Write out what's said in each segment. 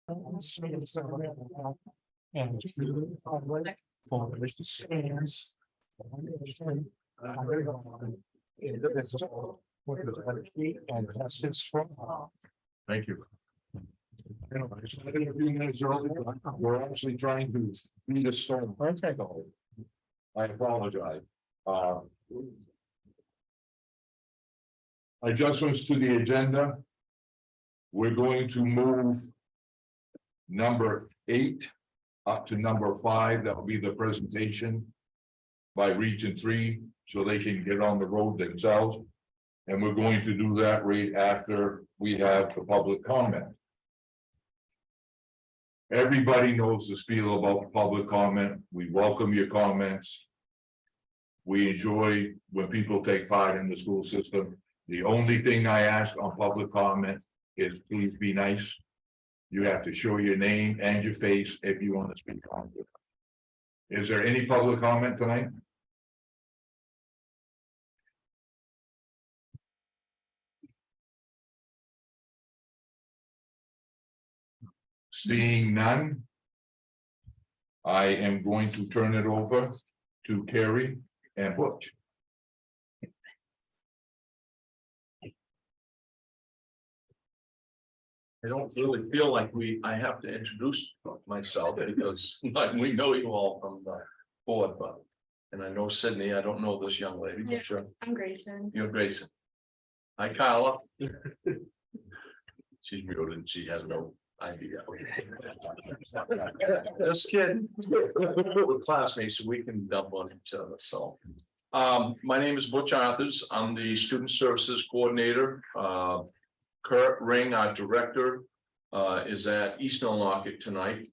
And for which stands. Indivisible, with liberty and justice for all. Thank you. Anyways, I think a few minutes early, we're actually trying to beat a storm. Okay. I apologize. Adjustments to the agenda. We're going to move number 8 up to number 5. That will be the presentation by Region 3, so they can get on the road themselves. And we're going to do that right after we have the public comment. Everybody knows the spiel about public comment. We welcome your comments. We enjoy when people take part in the school system. The only thing I ask on public comment is please be nice. You have to show your name and your face if you want to speak on it. Is there any public comment tonight? Seeing none, I am going to turn it over to Carrie and Butch. I don't really feel like I have to introduce myself because we know you all from the board, but. And I know Sydney, I don't know this young lady, but I'm Grayson. you're Grayson. Hi, Carla. She's muted, she has no idea. Just kidding. We're classmates, so we can dump on each other, so. My name is Butch Arthurs, I'm the Student Services Coordinator. Kurt Ring, our director, is at East Millinocket tonight.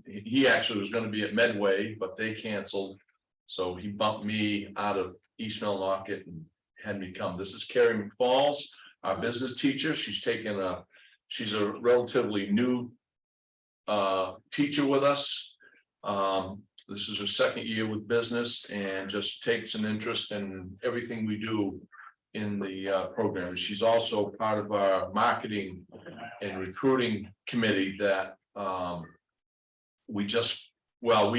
He actually was going to be at Medway, but they canceled. So he bumped me out of East Millinocket and had me come. This is Carrie McFalls, our business teacher. She's a relatively new teacher with us. This is her second year with business and just takes an interest in everything we do in the program. She's also part of our marketing and recruiting committee that we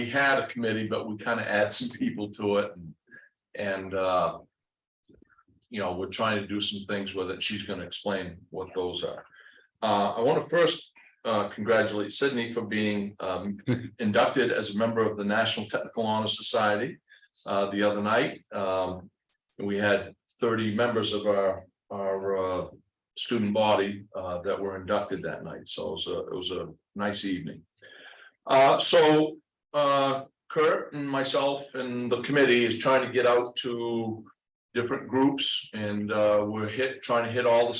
had a committee, but we kind of add some people to it and we're trying to do some things with it. She's going to explain what those are. I want to first congratulate Sydney for being inducted as a member of the National Technical Honor Society the other night. We had 30 members of our student body that were inducted that night. So it was a nice evening. Kurt and myself and the committee is trying to get out to different groups, and we're trying to hit all the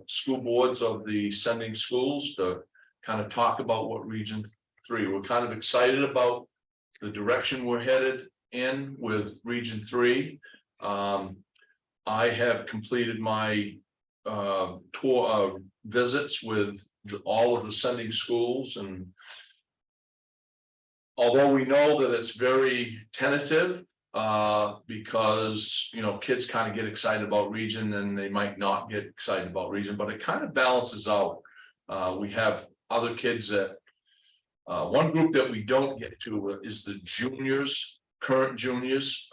school boards of the sending schools to kind of talk about what Region 3. We're kind of excited about the direction we're headed in with Region 3. I have completed my tour visits with all of the sending schools, and although we know that it's very tentative because kids kind of get excited about Region and they might not get excited about Region, but it kind of balances out. We have other kids that one group that we don't get to is the juniors, current juniors.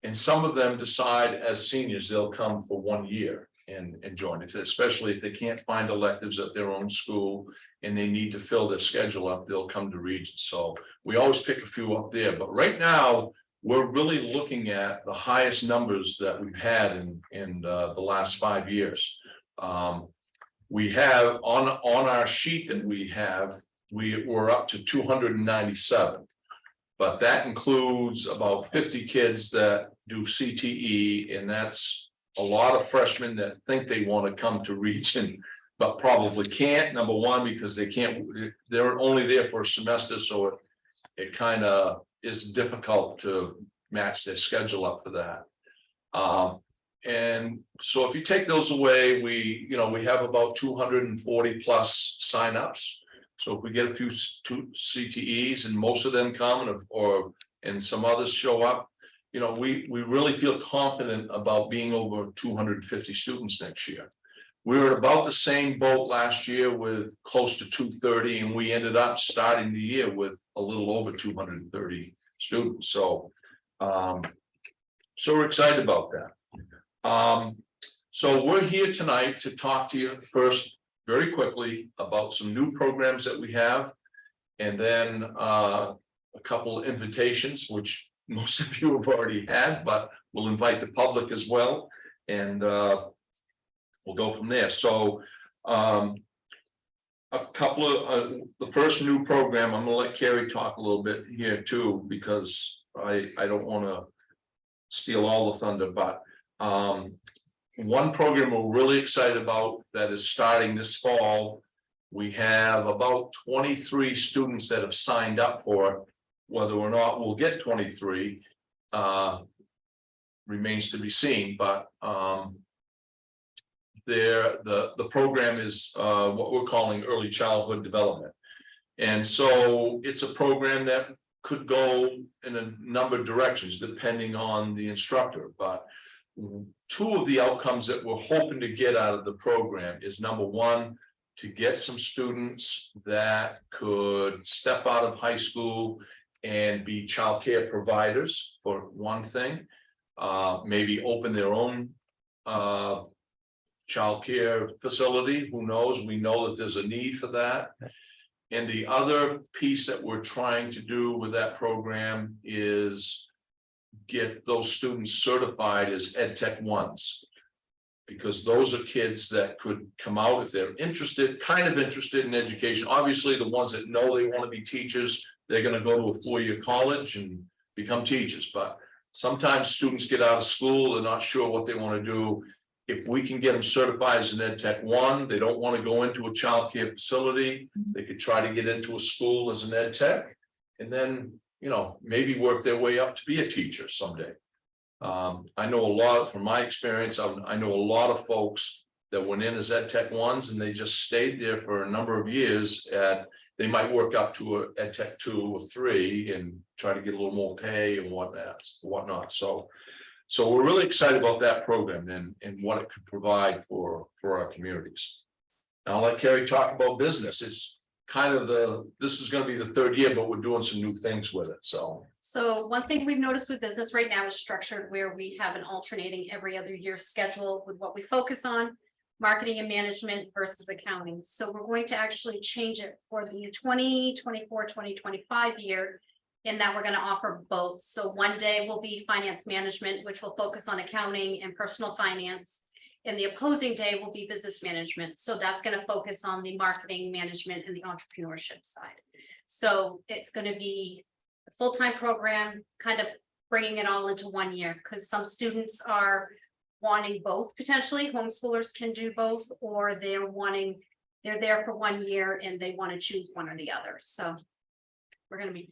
And some of them decide as seniors, they'll come for 1 year and join, especially if they can't find electives at their own school and they need to fill their schedule up, they'll come to Region. So we always pick a few up there, but right now we're really looking at the highest numbers that we've had in the last 5 years. We have on our sheet that we're up to 297. But that includes about 50 kids that do CTE, and that's a lot of freshmen that think they want to come to Region, but probably can't. Number one, because they're only there for a semester, so it kind of is difficult to match their schedule up for that. And so if you take those away, we have about 240 plus signups. So if we get a few CTEs and most of them come and some others show up, we really feel confident about being over 250 students next year. We were in about the same boat last year with close to 230, and we ended up starting the year with a little over 230 students. So we're excited about that. So we're here tonight to talk to you first very quickly about some new programs that we have, and then a couple of invitations, which most of you have already had, but we'll invite the public as well, and we'll go from there. So a couple of the first new program, I'm gonna let Carrie talk a little bit here too, because I don't want to steal all the thunder, but one program we're really excited about that is starting this fall. We have about 23 students that have signed up for it. Whether or not we'll get 23 remains to be seen, but the program is what we're calling early childhood development. And so it's a program that could go in a number of directions depending on the instructor, but two of the outcomes that we're hoping to get out of the program is, number one, to get some students that could step out of high school and be childcare providers, for one thing, maybe open their own childcare facility. Who knows? We know that there's a need for that. And the other piece that we're trying to do with that program is get those students certified as EdTech ones, because those are kids that could come out if they're interested, kind of interested in education. Obviously, the ones that know they want to be teachers, they're going to go to a 4-year college and become teachers. But sometimes students get out of school, they're not sure what they want to do. If we can get them certified as an EdTech 1, they don't want to go into a child care facility, they could try to get into a school as an EdTech, and then, you know, maybe work their way up to be a teacher someday. I know a lot from my experience. I know a lot of folks that went in as EdTech 1s and they just stayed there for a number of years. They might work up to a EdTech 2 or 3 and try to get a little more pay and whatnot. So we're really excited about that program and what it could provide for our communities. Now I'll let Carrie talk about business. It's kind of this is going to be the 3rd year, but we're doing some new things with it. So one thing we've noticed with business right now is structured where we have an alternating every other year schedule with what we focus on, marketing and management versus accounting. So we're going to actually change it for the 2024-2025 year, in that we're going to offer both. So one day will be finance management, which will focus on accounting and personal finance. And the opposing day will be business management. So that's going to focus on the marketing management and the entrepreneurship side. So it's going to be a full-time program, kind of bringing it all into 1 year, because some students are wanting both. Potentially homeschoolers can do both, or they're there for 1 year and they want to choose one or the other. So we're going to be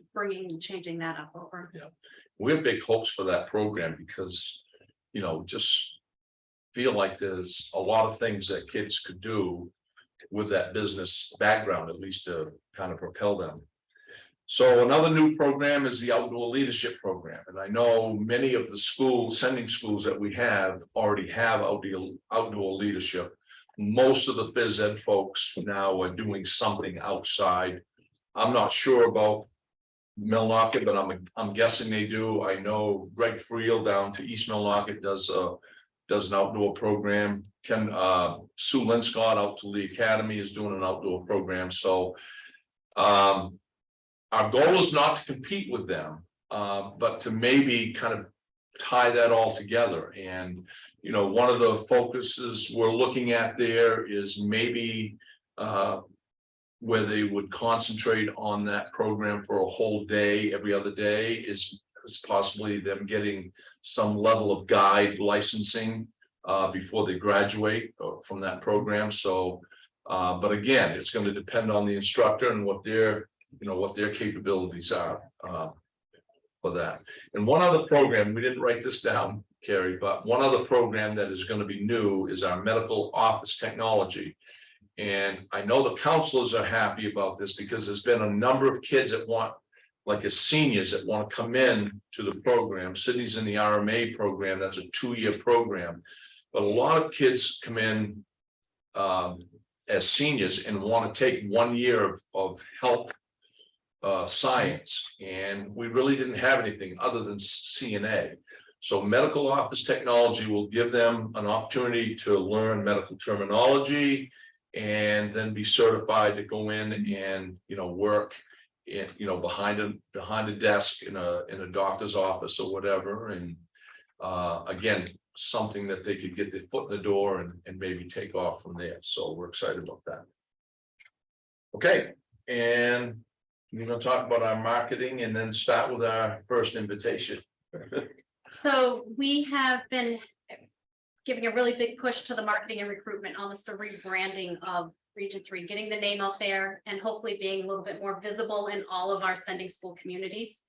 changing that up over. yeah, we have big hopes for that program because, you know, just feel like there's a lot of things that kids could do with that business background, at least to kind of propel them. So another new program is the outdoor leadership program. And I know many of the sending schools that we have already have outdoor leadership. Most of the phys ed folks now are doing something outside. I'm not sure about Millnocket, but I'm guessing they do. I know Greg Friel down to East Millnocket does an outdoor program. Sue Linscott out to Lee Academy is doing an outdoor program. So our goal is not to compete with them, but to maybe kind of tie that all together. And, you know, one of the focuses we're looking at there is maybe where they would concentrate on that program for a whole day, every other day, is possibly them getting some level of guide licensing before they graduate from that program. So, but again, it's going to depend on the instructor and what their capabilities are for that. And one other program, we didn't write this down, Carrie, but one other program that is going to be new is our medical office technology. And I know the counselors are happy about this because there's been a number of kids that want, like as seniors, that want to come in to the program. Sydney's in the RMA program. That's a 2-year program. But a lot of kids come in as seniors and want to take 1 year of health science, and we really didn't have anything other than CNA. So medical office technology will give them an opportunity to learn medical terminology and then be certified to go in and, work in, behind a desk in a doctor's office or whatever. And again, something that they could get their foot in the door and maybe take off from there. So we're excited about that. Okay, and we're gonna talk about our marketing and then start with our first invitation. So we have been giving a really big push to the marketing and recruitment, almost a rebranding of Region 3, getting the name out there and hopefully being a little bit more visible in all of our sending school communities.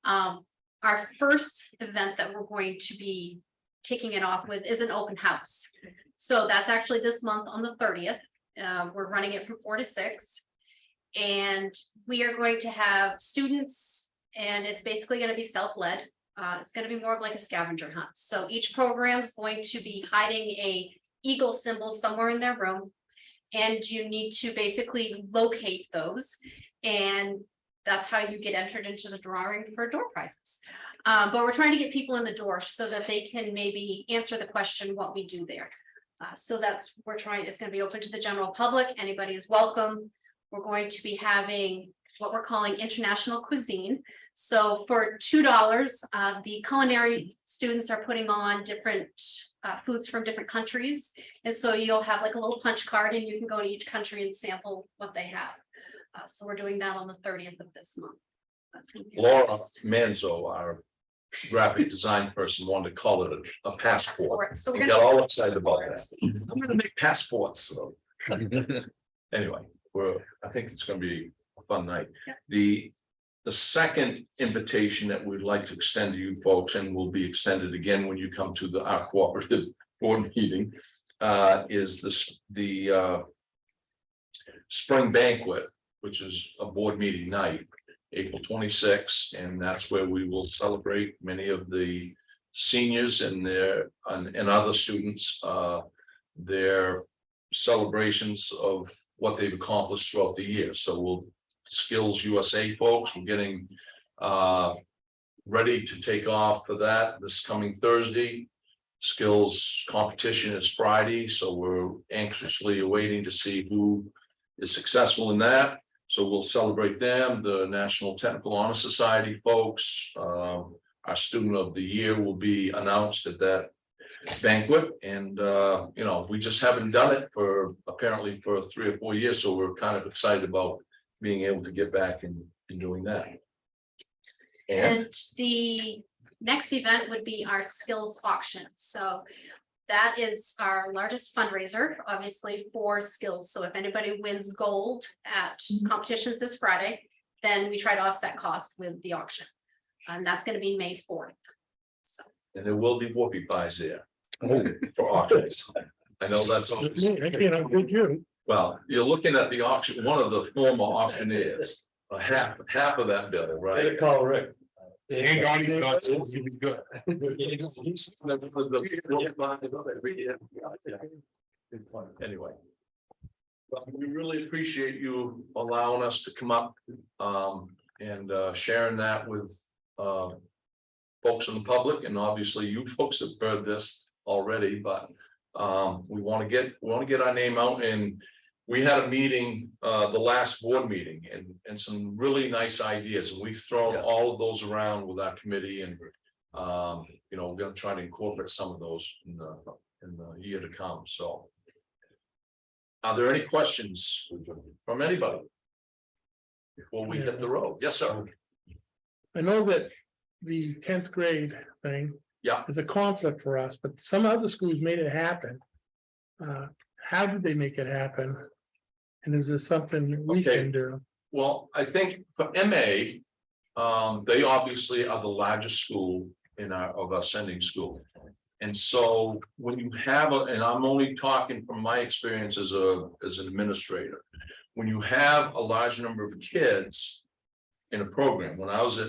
Our first event that we're going to be kicking it off with is an open house. So that's actually this month on the 30th. We're running it from 4 to 6. And we are going to have students, and it's basically going to be self-led. It's going to be more of like a scavenger hunt. So each program is going to be hiding a eagle symbol somewhere in their room. And you need to basically locate those. And that's how you get entered into the drawing for door prizes. But we're trying to get people in the door so that they can maybe answer the question, what we do there. So it's going to be open to the general public. Anybody is welcome. We're going to be having what we're calling international cuisine. So for $2, the culinary students are putting on different foods from different countries. And so you'll have like a little punch card and you can go to each country and sample what they have. So we're doing that on the 30th of this month. That's gonna be Laura first. Manzo, our graphic design person, wanted to call it a passport. So We we're got gonna. all excited about that. I'm gonna make passports. So. Anyway, I think it's gonna be a fun night. Yeah. The second invitation that we'd like to extend to you folks, and will be extended again when you come to our cooperative board meeting, is the spring banquet, which is a board meeting night, April 26th, and that's where we will celebrate many of the seniors and other students, their celebrations of what they've accomplished throughout the year. So Skills USA folks, we're getting ready to take off for that this coming Thursday. Skills competition is Friday, so we're anxiously awaiting to see who is successful in that. So we'll celebrate them. The National Technical Honor Society folks, our student of the year will be announced at that banquet. And we just haven't done it apparently for 3 or 4 years, so we're kind of excited about being able to get back and doing that. And the next event would be our skills auction. So that is our largest fundraiser, obviously, for skills. So if anybody wins gold at competitions this Friday, then we try to offset cost with the auction. And that's going to be May 4th. So. And there will be whoopie pies there for auctions. I know that's all. Good you. Well, you're looking at the auction, one of the former auctioneers, half of that bill, right? Call Rick. Ain't got any stuff, it's gonna be good. Anyway. Well, we really appreciate you allowing us to come up and sharing that with folks in the public, and obviously you folks have heard this already, but we want to get our name out. And we had a meeting, the last board meeting, and some really nice ideas, and we've thrown all of those around with our committee, and we're going to try to incorporate some of those in the year to come. So are there any questions from anybody before we hit the road? Yes, sir. I know that the 10th grade thing. Yeah. Is a conflict for us, but some other schools made it happen. How did they make it happen? And is this something we Okay. can do? Well, I think for MA, they obviously are the largest school of our sending school. And so when you have and I'm only talking from my experience as an administrator, when you have a large number of kids in a program, when I was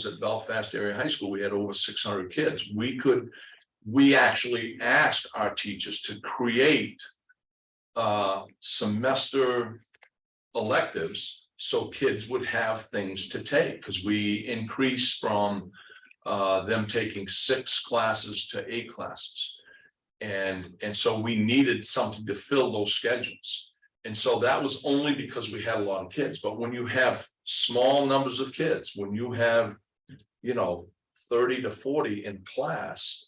at Belfast Area High School, we had over 600 kids. We actually asked our teachers to create semester electives, so kids would have things to take, because we increased from them taking 6 classes to 8 classes. And so we needed something to fill those schedules. And so that was only because we had a lot of kids. But when you have small numbers of kids, when you have, 30 to 40 in class,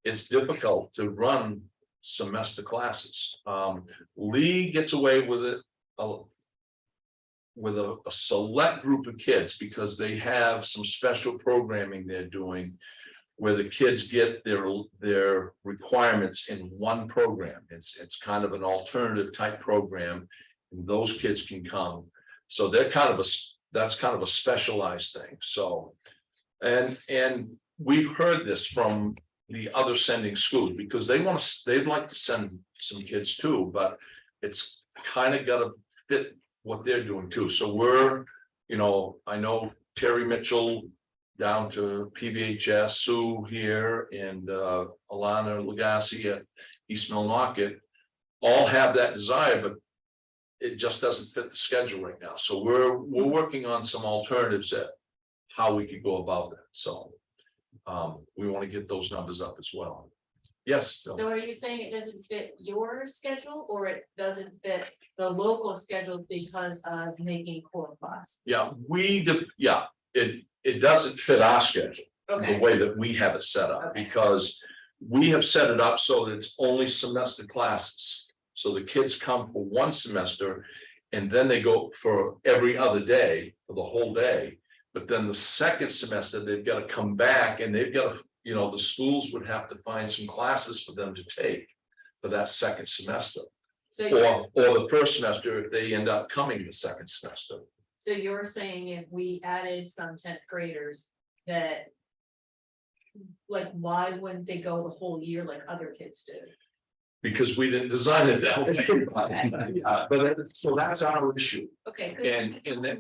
it's difficult to run semester classes. Lee gets away with it with a select group of kids, because they have some special programming they're doing where the kids get their requirements in one program. It's kind of an alternative type program, and those kids can come. So that's kind of a specialized thing. So, and we've heard this from the other sending schools, because they'd like to send some kids too, but it's kind of got to fit what they're doing too. So we're, I know Terry Mitchell down to PBHS, Sue here, and Alana Legassi at East Millinocket all have that desire, but it just doesn't fit the schedule right now. So we're working on some alternatives at how we could go about that. So we want to get those numbers up as well. Yes. Bill? So are you saying it doesn't fit your schedule, or it doesn't fit the local schedule because of making core class? Yeah, it doesn't fit our schedule, the Okay, way that we have it set up, Okay. because we have set it up so that it's only semester classes. So the kids come for one semester, and then they go for every other day, for the whole day. But then the second semester, they've got to come back, and they've got to, the schools would have to find some classes for them to take for that second semester. so you're, Or the first semester, if they end up coming the second semester. so you're saying if we added some 10th graders that. Like, why wouldn't they go the whole year like other kids do? Because we didn't design it that way. So that's our issue. Okay. 'cause-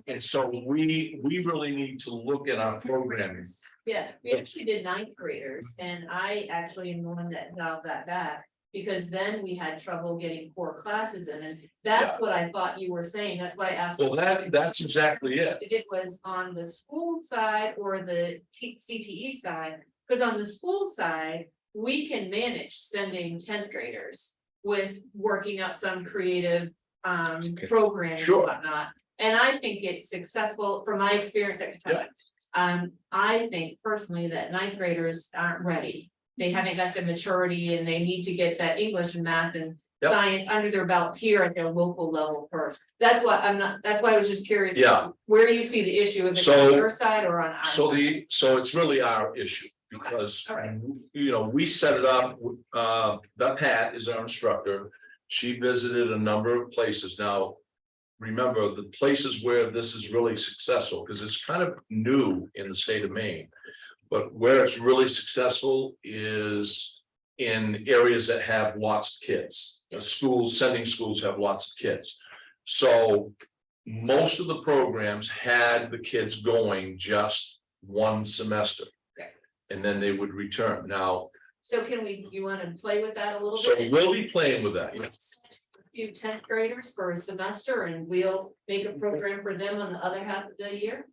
And so we really need to look at our programming. Yeah, we actually did 9th graders, and I actually am the one that dialed that back. Because then we had trouble getting core classes in, and that's what I thought you were saying, that's why I asked. Well, that's exactly it. If it was on the school side or the CTE side, because on the school side, we can manage sending 10th graders with working out some creative program and Sure. whatnot. And I think it's successful from my experience at Kentucky. I think personally that 9th graders aren't ready. They haven't got the maturity, and they need to get that English and math and Yep. science under their belt here at their local level first. That's why I was just curious. Yeah. Where you see the issue, if it's So- on your side or on our side? So it's really our issue, because, all right. we set it up, Beth Hat is our instructor. She visited a number of places. Now, remember, the places where this is really successful, because it's kind of new in the state of Maine. But where it's really successful is in areas that have lots of kids. The sending schools have lots of kids. So most of the programs had the kids going just one semester. Okay. And then they would return. Now, So you want to play with that a little so bit? we'll be playing with that. Let's send a few 10th graders for a semester, and we'll make a program for them on the other half of the year.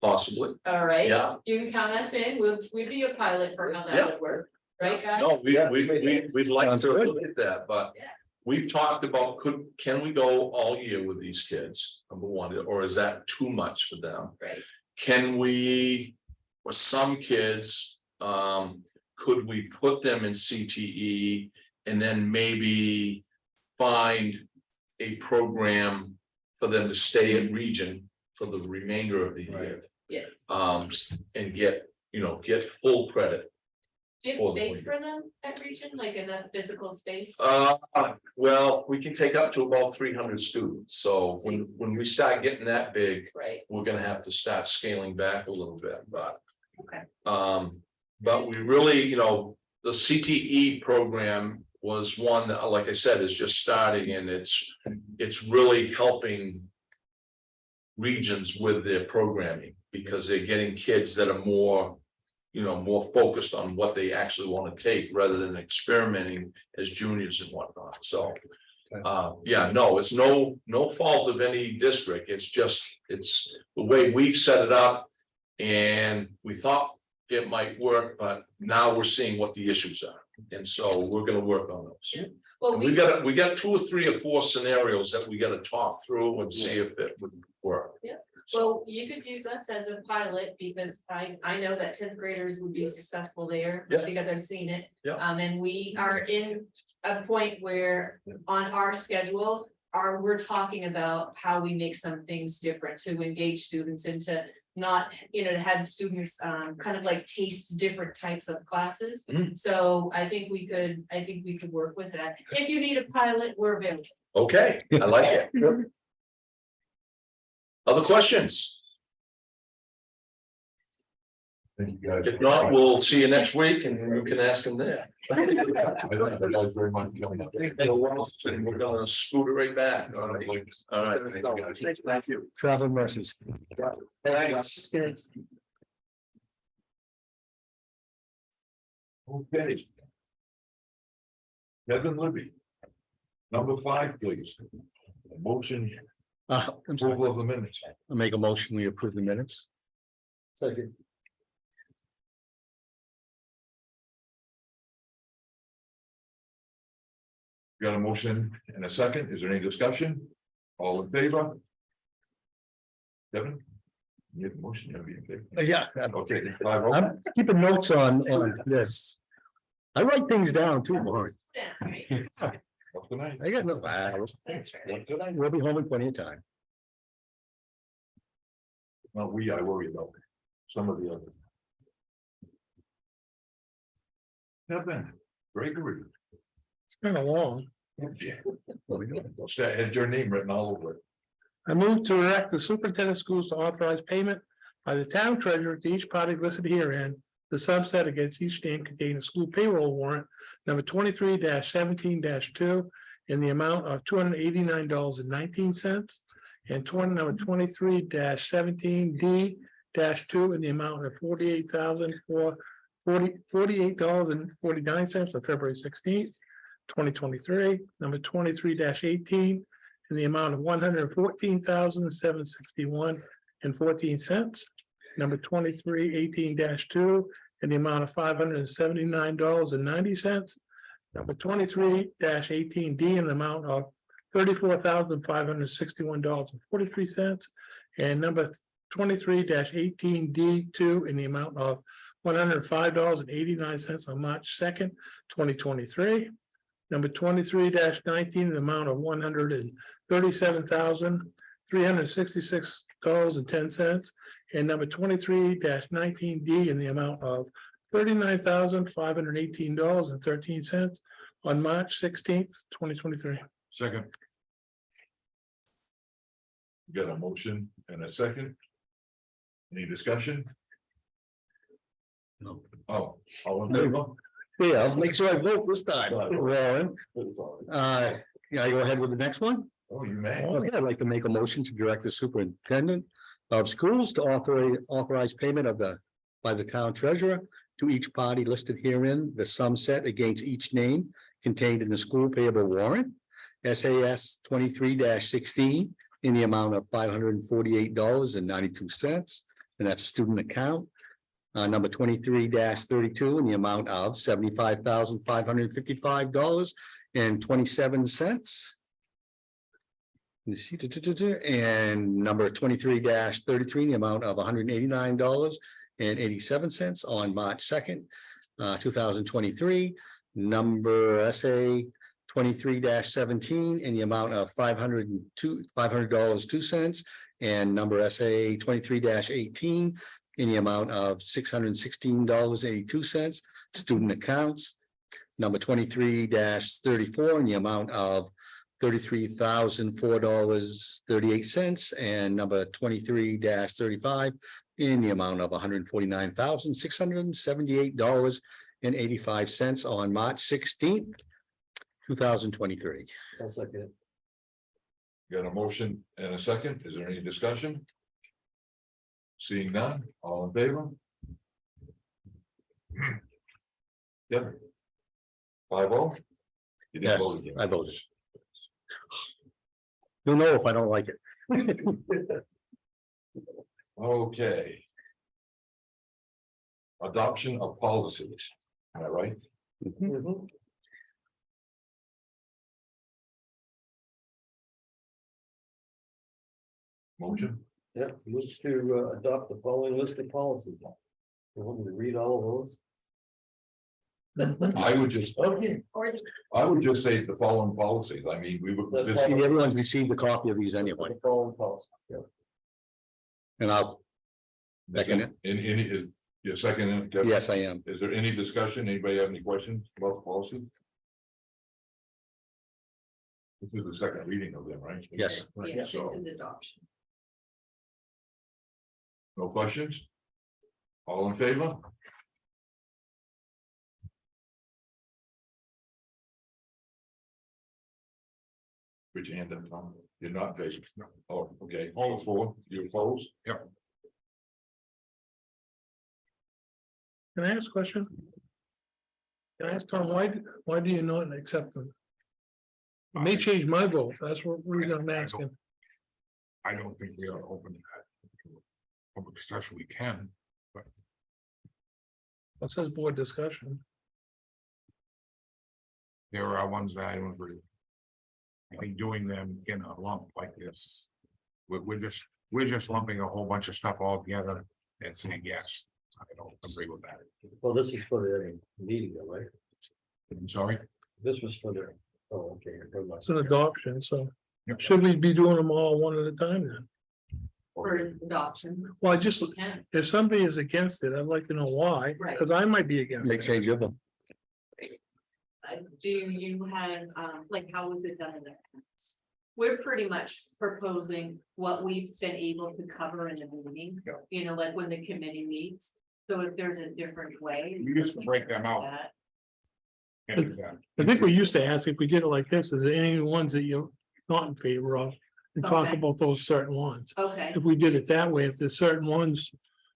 Possibly. All right, Yeah. you can count us in, we'd be a pilot for how Yeah. that would work, right, guys? No, we'd like to look at that, but Yeah. we've talked about, can we go all year with these kids? Number one, or is that too much for them? Right, Can we, for some kids, could we put them in CTE and then maybe find a program for them to stay in region for the remainder of the year? Yeah. And get full credit. do you For have the space for them at Region, like enough physical space? Well, we can take up to about 300 students, so when we start getting that big, Right, we're gonna have to start scaling back a little bit, but. okay, But we really, the CTE program was one that, like I said, is just starting, and it's really helping regions with their programming, because they're getting kids that are more focused on what they actually want to take, rather than experimenting as juniors and whatnot. So Yeah, no, it's no fault of any district, it's just, it's the way we've set it up. And we thought it might work, but now we're seeing what the issues are, and so we're gonna work on those. Well, And we got 2 or 3 or 4 scenarios that we gotta talk through and see if it would work. well, you could use us as a pilot because I know that tenth graders would be successful there. Yeah. Because I've seen it. Yeah. And we are in a point where on our schedule, we're talking about how we make some things different to engage students into not, to have students kind of like taste different types of classes. Mhm. So I think we could work with that. If you need a pilot, we're available. Okay, I like it. Other questions? Thank you guys. If not, we'll see you next week and you can ask them there. I thank you guys very much for coming up. And we're gonna scoot it right back. All right. All right. Thank you. Travel mercies. Thanks. Okay. Kevin Libby. Number 5, please. Motion, I'm sorry, approval of the minutes. I'll make a motion, we approve the minutes. Second. Got a motion and a second. Is there any discussion? All in favor? Kevin? You have a motion, you'll be in favor. Yeah, Okay, 5-0. I'm keeping notes on this. I write things down too, Warren. Up tonight. I got no files. We'll be home in plenty of time. Not we, I worry about some of the others. Kevin, Gregory. It's kind of long. Had your name written all over it. I move to direct the superintendent of schools to authorize payment by the town treasurer to each party listed herein. The subset against each name containing a school payroll warrant number 23-17-2 in the amount of $289.19. And number 23-17D-2 in the amount of $48,049 on February 16th, 2023. Number 23-18 in the amount of $114,761.14. Number 23-18-2 in the amount of $579.90. Number 23-18D in the amount of $34,561.43. And number 23-18D2 in the amount of $105.89 on March 2nd, 2023. Number 23-19 in the amount of $137,366.10. And number 23-19D in the amount of $39,518.13 on March 16th, 2023. Second. Got a motion and a second. Any discussion? No. Oh, all in favor? Yeah, I'll make sure I vote this time, Warren. Yeah, I go ahead with the next one. Oh, you may. Okay, I'd like to make a motion to direct the superintendent of schools to authorize payment by the town treasurer to each party listed herein, the sum set against each name contained in the school payable warrant. SAS 23-16 in the amount of $548.92, and that's student account. Number 23-32 in the amount of $75,555.27. And number 23-33 in the amount of $189.87 on March 2nd, 2023. Number SA 23-17 in the amount of $500.02, and number SA 23-18 in the amount of $616.82, student accounts. Number 23-34 in the amount of $33,004.38, and number 23-35 in the amount of $149,678.85 on March 16th, 2023. Got a motion and a second. Is there any discussion? Seeing none, all in favor? Yep. 5-0. You didn't Yes, vote again. I voted. You'll know if I don't like it. Okay. Adoption of policies, am I right? Motion, Yeah, move to adopt the following list of policies. You want me to read all of those? I would just, Okay. Or I would just say the following policies, I mean, we would. this- Everyone's received a copy of these anyway, The following policy, yeah. and I'll, Second it. Is your second, it, Kevin? yes, I am. Is there any discussion? Anybody have any questions about the policy? This is the second reading of them, right? Yes. Yes, So- it's an adoption. No questions? All in favor? Put your hand up, Tom. You're not in favor. Oh, okay. All four, you opposed? Yep. Can I ask a question? Can I ask Tom, why do you not accept them? It may change my vote, that's what I'm asking. I don't think we are open to that. Public discussion, we can, It says board discussion. there are ones that I don't agree with. I think doing them in a lump like this. We're just lumping a whole bunch of stuff all together and saying yes. I don't agree with that. Well, this is for the meeting, though, right? I'm sorry. This was for the, oh, okay. never mind. It's an adoption, so Yep. should we be doing them all one at a time then? For adoption. Well, I just, We can. if somebody is against it, I'd like to know why, Right. because I might be against Make it. change of them. Do you have, like, how was it done in the past? We're pretty much proposing what we've been able to cover in the meeting, Yeah. you know, like when the committee meets. So if there's a different way. We used to break them out. that- Can't do that. I think we used to ask if we did it like this, is there any ones that you're not in favor of? And talk Okay. about those certain ones. Okay, If we did it that way, if there's certain ones,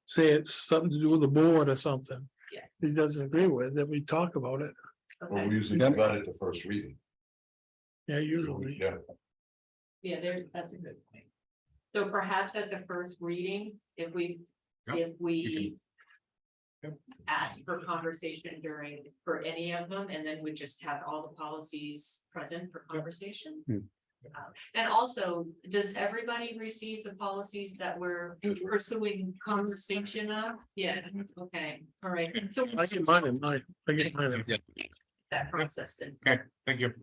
say it's something to do with the board or something. Yeah. He doesn't agree with, that we talk about it, Well, we okay, usually Yep. got it the first reading. yeah, usually. Yeah, yeah, that's a good point. So perhaps at the first reading, if we, Yep, if we. Yep. Ask for conversation for any of them, and then we just have all the policies present for conversation. Hmm. And also, does everybody receive the policies that we're pursuing conversation of? Yeah, okay, all right, so I get mine in mine, I get mine in. that process then. Okay, thank you.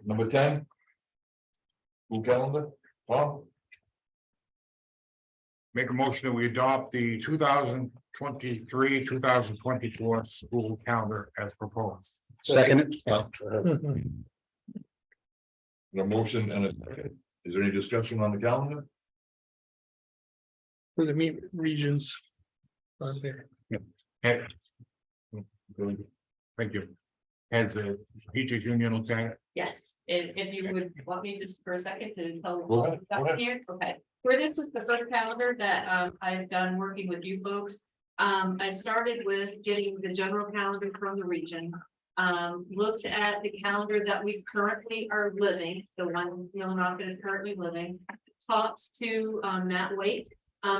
Number 10. School calendar, Tom, Make a motion that we adopt the 2023, 2024 school calendar as proposed. Second. a motion and a second. Is there any discussion on the calendar? Does it meet regions? Okay. Hey. Thank you. Has the teachers union looked at it? Yes, if you would want me just for a second to tell. Go ahead, go ahead. Here, okay, where this was the first calendar that I've done working with you folks. I started with getting the general calendar from the region. Looked at the calendar that we currently are living, the one Millinocket is currently living. Talked to Matt Waite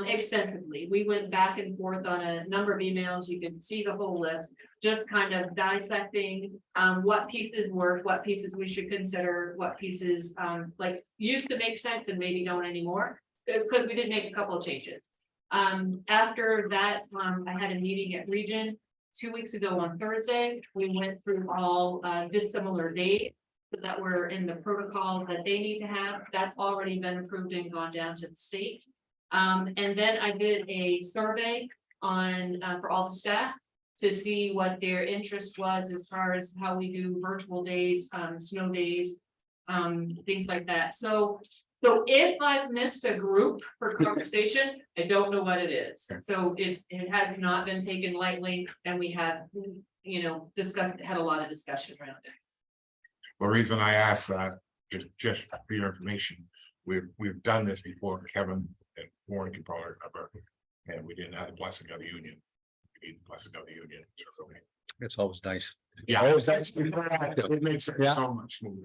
extensively. We went back and forth on a number of emails. You can see the whole list. Just kind of dissecting what pieces work, what pieces we should consider, what pieces like used to make sense and maybe don't anymore. Because we did make a couple of changes. After that, I had a meeting at Region 2 weeks ago on Thursday. We went through all dissimilar dates that were in the protocol that they need to have. That's already been approved and gone down to the state. And then I did a survey on for all the staff to see what their interest was as far as how we do virtual days, snow days, things like that. So if I've missed a group for conversation, I don't know what it is. So it has not been taken lightly, and we have, you know, had a lot of discussion around it. The reason I asked that, just for your information, we've done this before, Kevin and Warren can probably remember. And we didn't have the blessing of the union. We need the blessing of the union. It's always nice. Yeah. Always nice to be proactive. It makes it Yeah. so much smoother.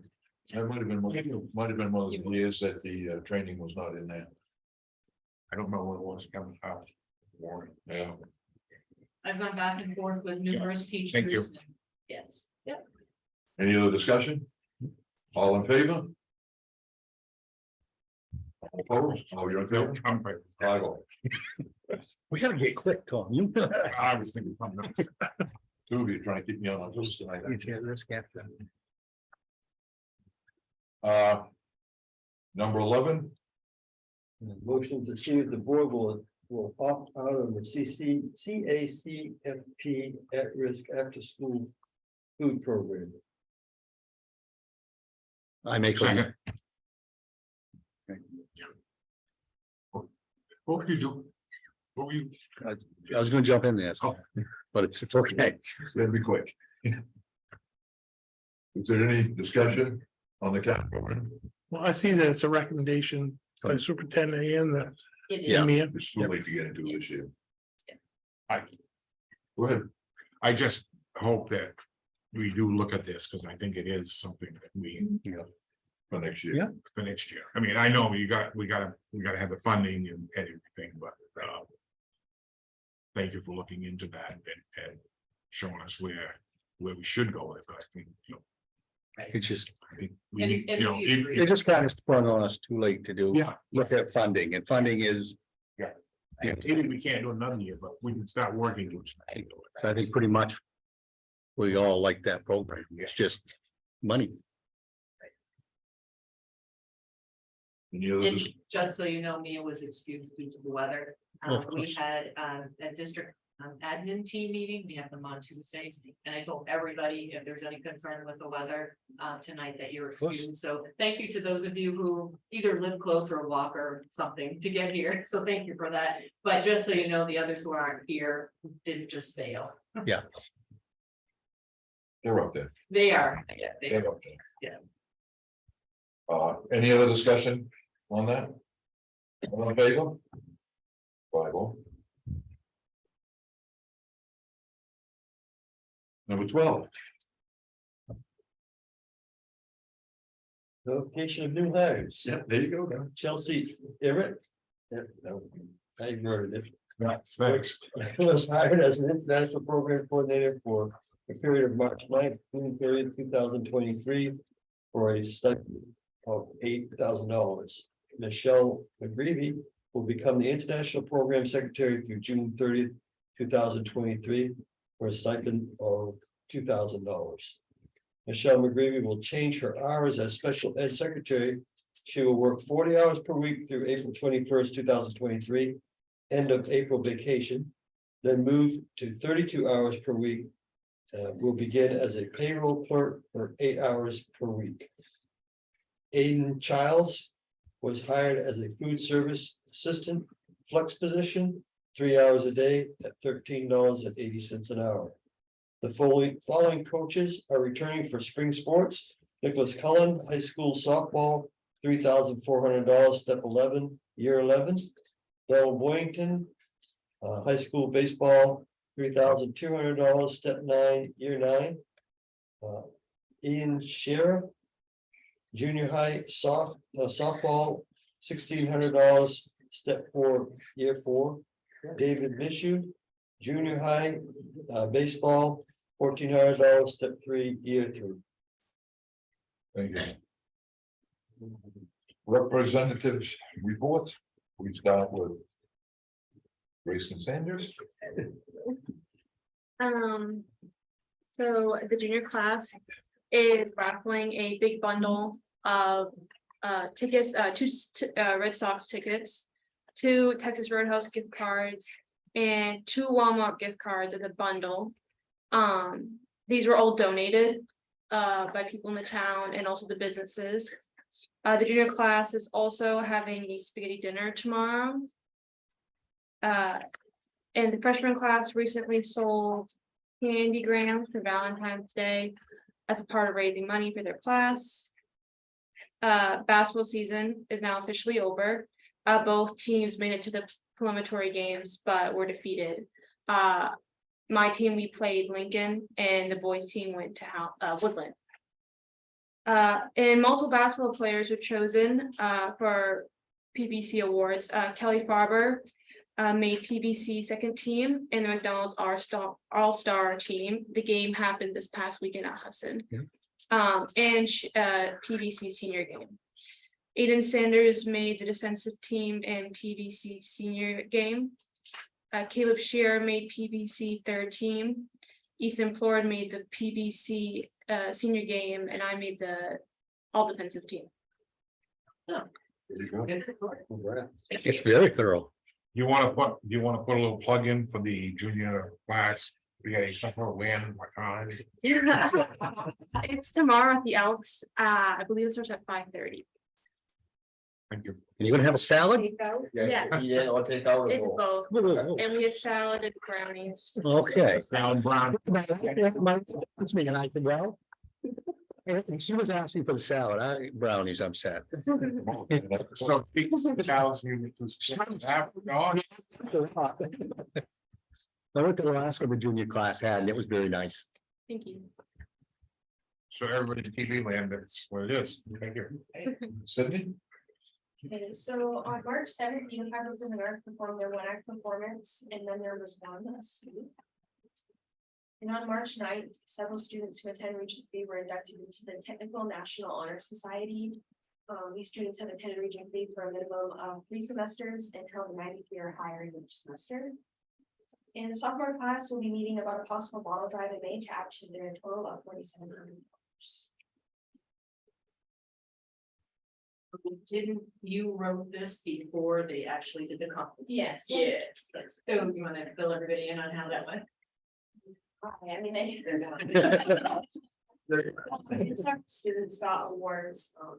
That might have been, one of the years that the training was not in there. I don't know what it was coming out. Warren. Yeah. I've gone back and forth with numerous teachers. Thank you. Yes, yep. Any other discussion? All in favor? All opposed? Oh, you're in favor? I'm right. 5-0. We gotta get quick, Tom. You. I was thinking something else. Two of you trying to keep me on a loose tonight. Number 11, Motion to see if the board will opt out of the CACFP at-risk after-school food program. I make. Second. What would you do? What were you? I was gonna jump in there, so, but it's okay. it's gonna be quick. Is there any discussion on the cap program? Well, I see that it's a recommendation by the superintendent and the. It is. Yeah. MEM. It's too late to get into this year. I, Go ahead. I just hope that we do look at this, because I think it is something that we, For next year. Yeah. for next year. I mean, I know we gotta have the funding and everything, but, thank you for looking into that and showing us where we should go with it. I think, It's just, I think we And- need, and you know, we it- agree. it just kind of sprung on us too late to do. yeah, Look at funding, and funding is, maybe we can't do another year, but we can start working towards. so I think pretty much. We all like that program. It's just money. Any other And dis- just so you know, Mia was excused due to the weather. Of We course. had a district admin team meeting. We have them on Tuesdays. And I told everybody if there's any concern with the weather tonight that you're course. excused. So thank you to those of you who either live close or walk or something to get here. So thank you for that. But just so you know, the others who aren't here didn't just fail. They're up there. They are. Yeah, they are. They're up there. Yeah. Any other discussion on that? All in favor? 5-0. Number 12, Notification of new hires. yeah, there you go, Dan. Chelsea Everett. Yeah, no, I murdered it. Thanks. Was hired as an international program coordinator for a period of March 9th, June 30th, 2023. For a stipend of $8,000. Michelle McGreevy will become the international program secretary through June 30th, 2023. For a stipend of $2,000. Michelle McGreevy will change her hours as special ed secretary. She will work 40 hours per week through April 21st, 2023. End of April vacation, then move to 32 hours per week. Will begin as a payroll clerk for 8 hours per week. Aiden Childs was hired as a food service assistant flex position, 3 hours a day at $13.80 an hour. The following coaches are returning for spring sports. Nicholas Cullen, high school softball, $3,400, step 11, year 11. Donald Boyington, high school baseball, $3,200, step 9, year 9. Ian Scherer, junior high softball, $1,600, step 4, year 4. David Mishu, junior high baseball, $1,400, step 3, year 3. Thank you. Representatives reports, we start with Grayson Sanders. So the junior class is raffling a big bundle of tickets, two Red Sox tickets, 2 Texas Roadhouse gift cards, and 2 Walmart gift cards as a bundle. These were all donated by people in the town and also the businesses. The junior class is also having a spaghetti dinner tomorrow. And the freshman class recently sold candy grams for Valentine's Day as a part of raising money for their class. Basketball season is now officially over. Both teams made it to the preliminary games, but were defeated. my team, we played Lincoln, and the boys' team went to Woodland. And multiple basketball players were chosen for PBC awards. Kelly Farber made PBC second team and the McDonald's All-Star team. The game happened this past weekend at Hudson. And PBC senior game. Aiden Sanders made the defensive team in PBC senior game. Caleb Shearer made PBC third team. Ethan Plord made the PBC senior game, and I made the all defensive team. It's very thorough. You wanna put a little plug in for the junior class? We got a summer win, what kind? It's tomorrow at the Elks. I believe it starts at 5:30. Thank you. You're gonna have a salad? Yes, Yeah, I'll take out. it's both, and we have salad and brownies. Okay. Down Brown. It's me and I think, well. She was asking for the salad, brownies, I'm sad. So speaks of Charles, you. I went to the last one the junior class had, and it was very nice. Thank you. So everybody TV land, that's what it is. Thank you. Sydney? Okay, so on March 7th, Unified Lutheran America performed their one act performance, and then there was one student. And on March 9th, several students who attended Region 3 were inducted into the Technical National Honor Society. These students have attended Region 3 for a minimum of 3 semesters and held a 93 or higher in each semester. And the sophomore class will be meeting about a possible bottle drive in May to add to their total of $4,700. Didn't you wrote this before they actually did the competition? Yes. Yes, so you wanna fill everybody in on how that went? I mean, some students got awards. So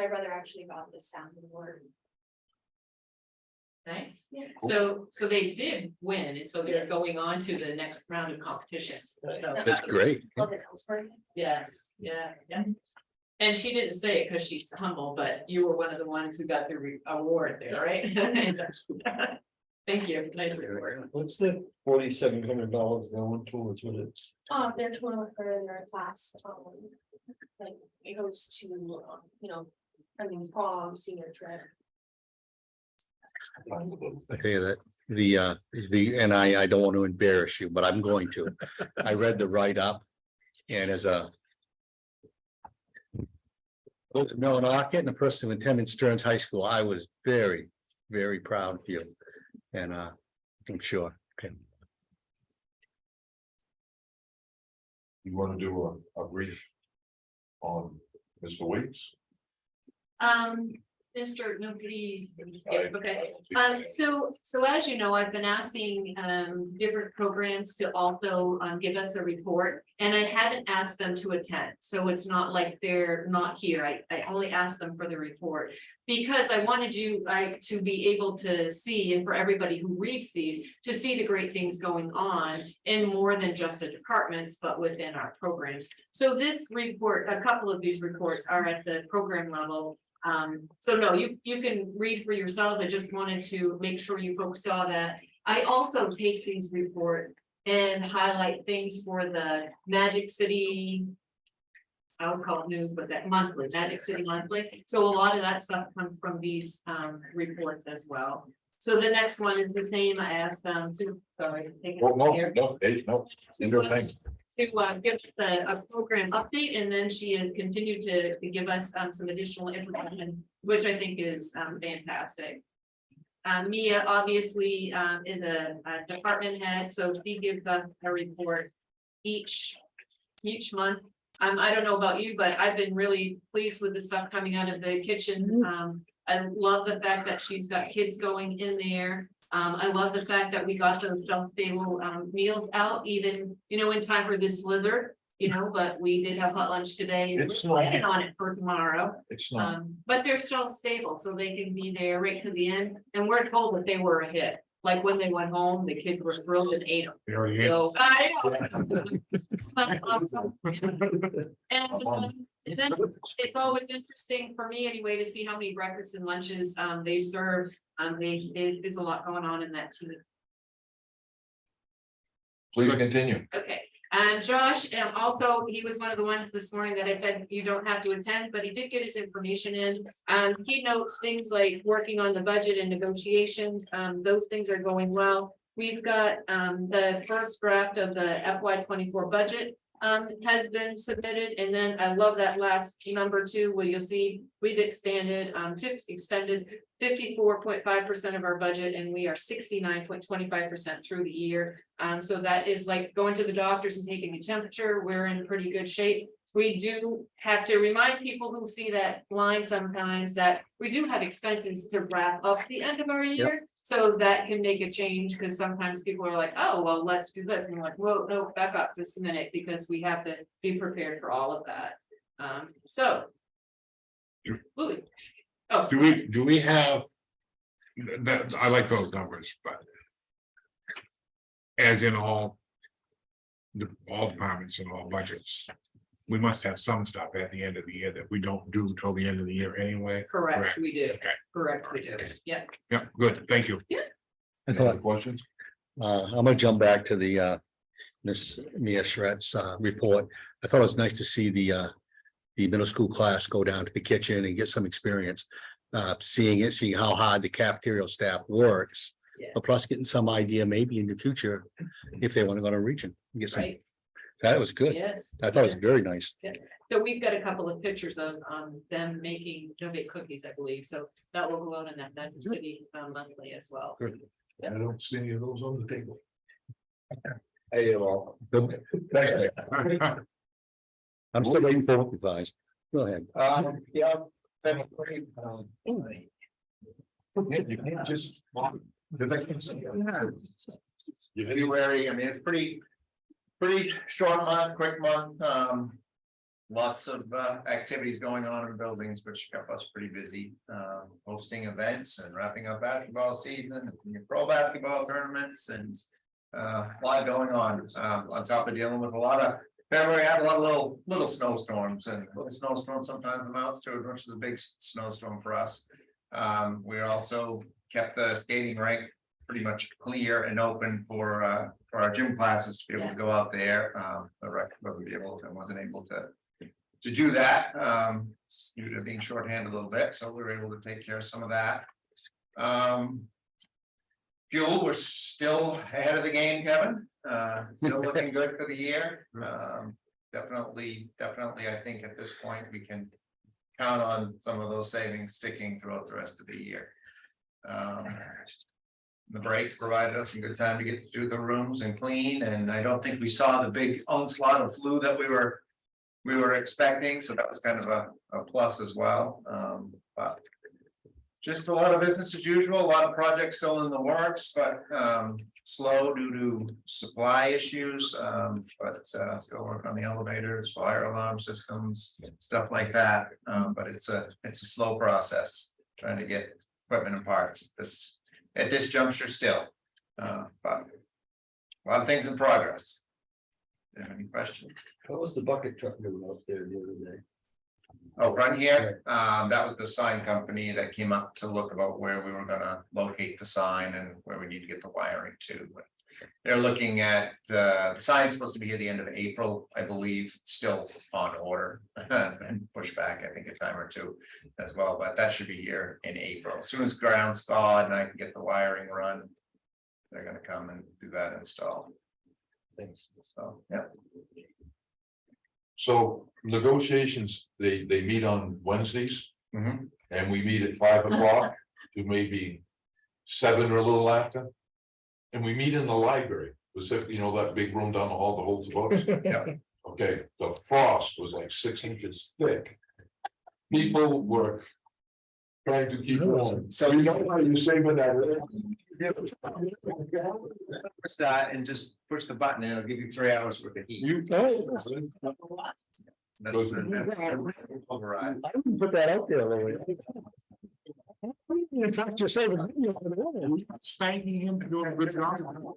my brother actually got the sound award. Nice. Yeah. So they did win, and so they're going on to the next round of competitions. So That's great. Yes, yeah. And she didn't say it because she's humble, but you were one of the ones who got the award there, right? Thank you, nice report. What's the $4,700 going towards with it? Their total for their class, like it goes to, prom, senior trip. I tell you that, and I don't want to embarrass you, but I'm going to. I read the write-up, and as a Millinocket and a person who attended Stearns High School, I was very, very proud of you. And I'm sure. Okay. You wanna do a brief on Mr. Weeks? Mr. Nobody, Aye. okay, so as you know, I've been asking different programs to also give us a report. And I hadn't asked them to attend, so it's not like they're not here, I only asked them for the report. Because I wanted you to be able to see, and for everybody who reads these, to see the great things going on in more than just the departments, but within our programs. So this report, a couple of these reports are at the program level. So no, you can read for yourself. I just wanted to make sure you folks saw that. I also take these reports and highlight things for the Magic City. I would call it news, but that monthly, Magic City Monthly. So a lot of that stuff comes from these reports as well. So the next one is the same. I asked to, sorry. take it Well, no, here. no, no thing. To give us a program update, and then she has continued to give us some additional information, which I think is fantastic. Mia obviously is a department head, so she gives us a report each month. I don't know about you, but I've been really pleased with the stuff coming out of the kitchen. I love the fact that she's got kids going in there. I love the fact that we got those shelf-stable meals out, even, in time for this blizzard, but we did have hot lunch today. And It's we're planning not- on it for tomorrow. It's not, But they're shelf-stable, so they can be there right to the end, and we're told that they were a hit. Like when they went home, the kids were thrilled and ate them. You already hit. So, I know. That's awesome. And then it's always interesting for me anyway to see how many breakfasts and lunches they serve. There's a lot going on in that too. Please continue. Okay, and Josh, also, he was one of the ones this morning that I said you don't have to attend, but he did get his information in. He notes things like working on the budget and negotiations, those things are going well. We've got, the first draft of the FY 24 budget. Has been submitted, and then I love that last number too, where you'll see we've expanded 54.5% of our budget, and we are 69.25% through the year. So that is like going to the doctors and taking a temperature. We're in pretty good shape. We do have to remind people who see that line sometimes that we do have expenses to wrap up the end of our year. So that can make a change, because sometimes people are like, oh, well, let's do this, and we're like, whoa, no, back up just a minute, because we have to be prepared for all of that. So. Louis. Oh, Do we have? That, I like those numbers, but. As in all. All departments and all budgets. We must have some stuff at the end of the year that we don't do until the end of the year anyway. correct, we do, Okay, correct, we do, yeah. yeah, good, thank you. I Any thought, other questions? I'm gonna jump back to the Miss Mia Shret's report. I thought it was nice to see the middle school class go down to the kitchen and get some experience. Seeing how hard the cafeteria staff works. Yeah. But plus getting some idea maybe in the future, if they want to go to region, get some, Right, that was good. yes. I thought it was very nice. So we've got a couple of pictures of them making no-bake cookies, I believe, so that will go out in that city monthly as well. Good. I don't see any of those on the table. Hey, well. I'm still waiting for replies. Go ahead. Yeah. You can't just. February, I mean, it's pretty short month, quick month, lots of activities going on in buildings, which kept us pretty busy, hosting events and wrapping up basketball season, and your pro basketball tournaments, and a lot going on top of dealing with a lot of. February had a lot of little snowstorms, and little snowstorm sometimes amounts to as much as a big snowstorm for us. We also kept the skating rink pretty much clear and open for our gym classes to be able to go out there. The rec wasn't able to do that due to being shorthanded a little bit, so we were able to take care of some of that. Fuel, we're still ahead of the game, Kevin. Still looking good for the year. Definitely, I think at this point we can count on some of those savings sticking throughout the rest of the year. The break provided us some good time to get to do the rooms and clean, and I don't think we saw the big onslaught of flu that we were expecting, so that was kind of a plus as well. But just a lot of business as usual, a lot of projects still in the works, but slow due to supply issues. But still work on the elevators, fire alarm systems, stuff like that. But it's a slow process trying to get equipment and parts at this juncture still. But a lot of things in progress. Do you have any questions? How was the bucket truck doing out there the other day? Oh, right here, that was the sign company that came up to look about where we were gonna locate the sign and where we need to get the wiring to. They're looking at, the sign's supposed to be here the end of April, I believe, still on order. And push back, I think, a time or two as well, but that should be here in April. As soon as ground's thawed and I can get the wiring run, they're gonna come and do that install. Thanks. So, yeah. So negotiations, they meet on Wednesdays Mhm. and we meet at 5 o'clock to maybe 7 or a little after. And we meet in the library, specifically, that big room down the hall that holds the books. Yeah. Okay, the frost was like 6 inches thick. People were trying to keep warm. So you know how you saving that? Push that and just push the button and it'll give you 3 hours worth of heat. You. Override. I wouldn't put that out there, Louis. In fact, you're saving. Thanking him for doing a good job. We'll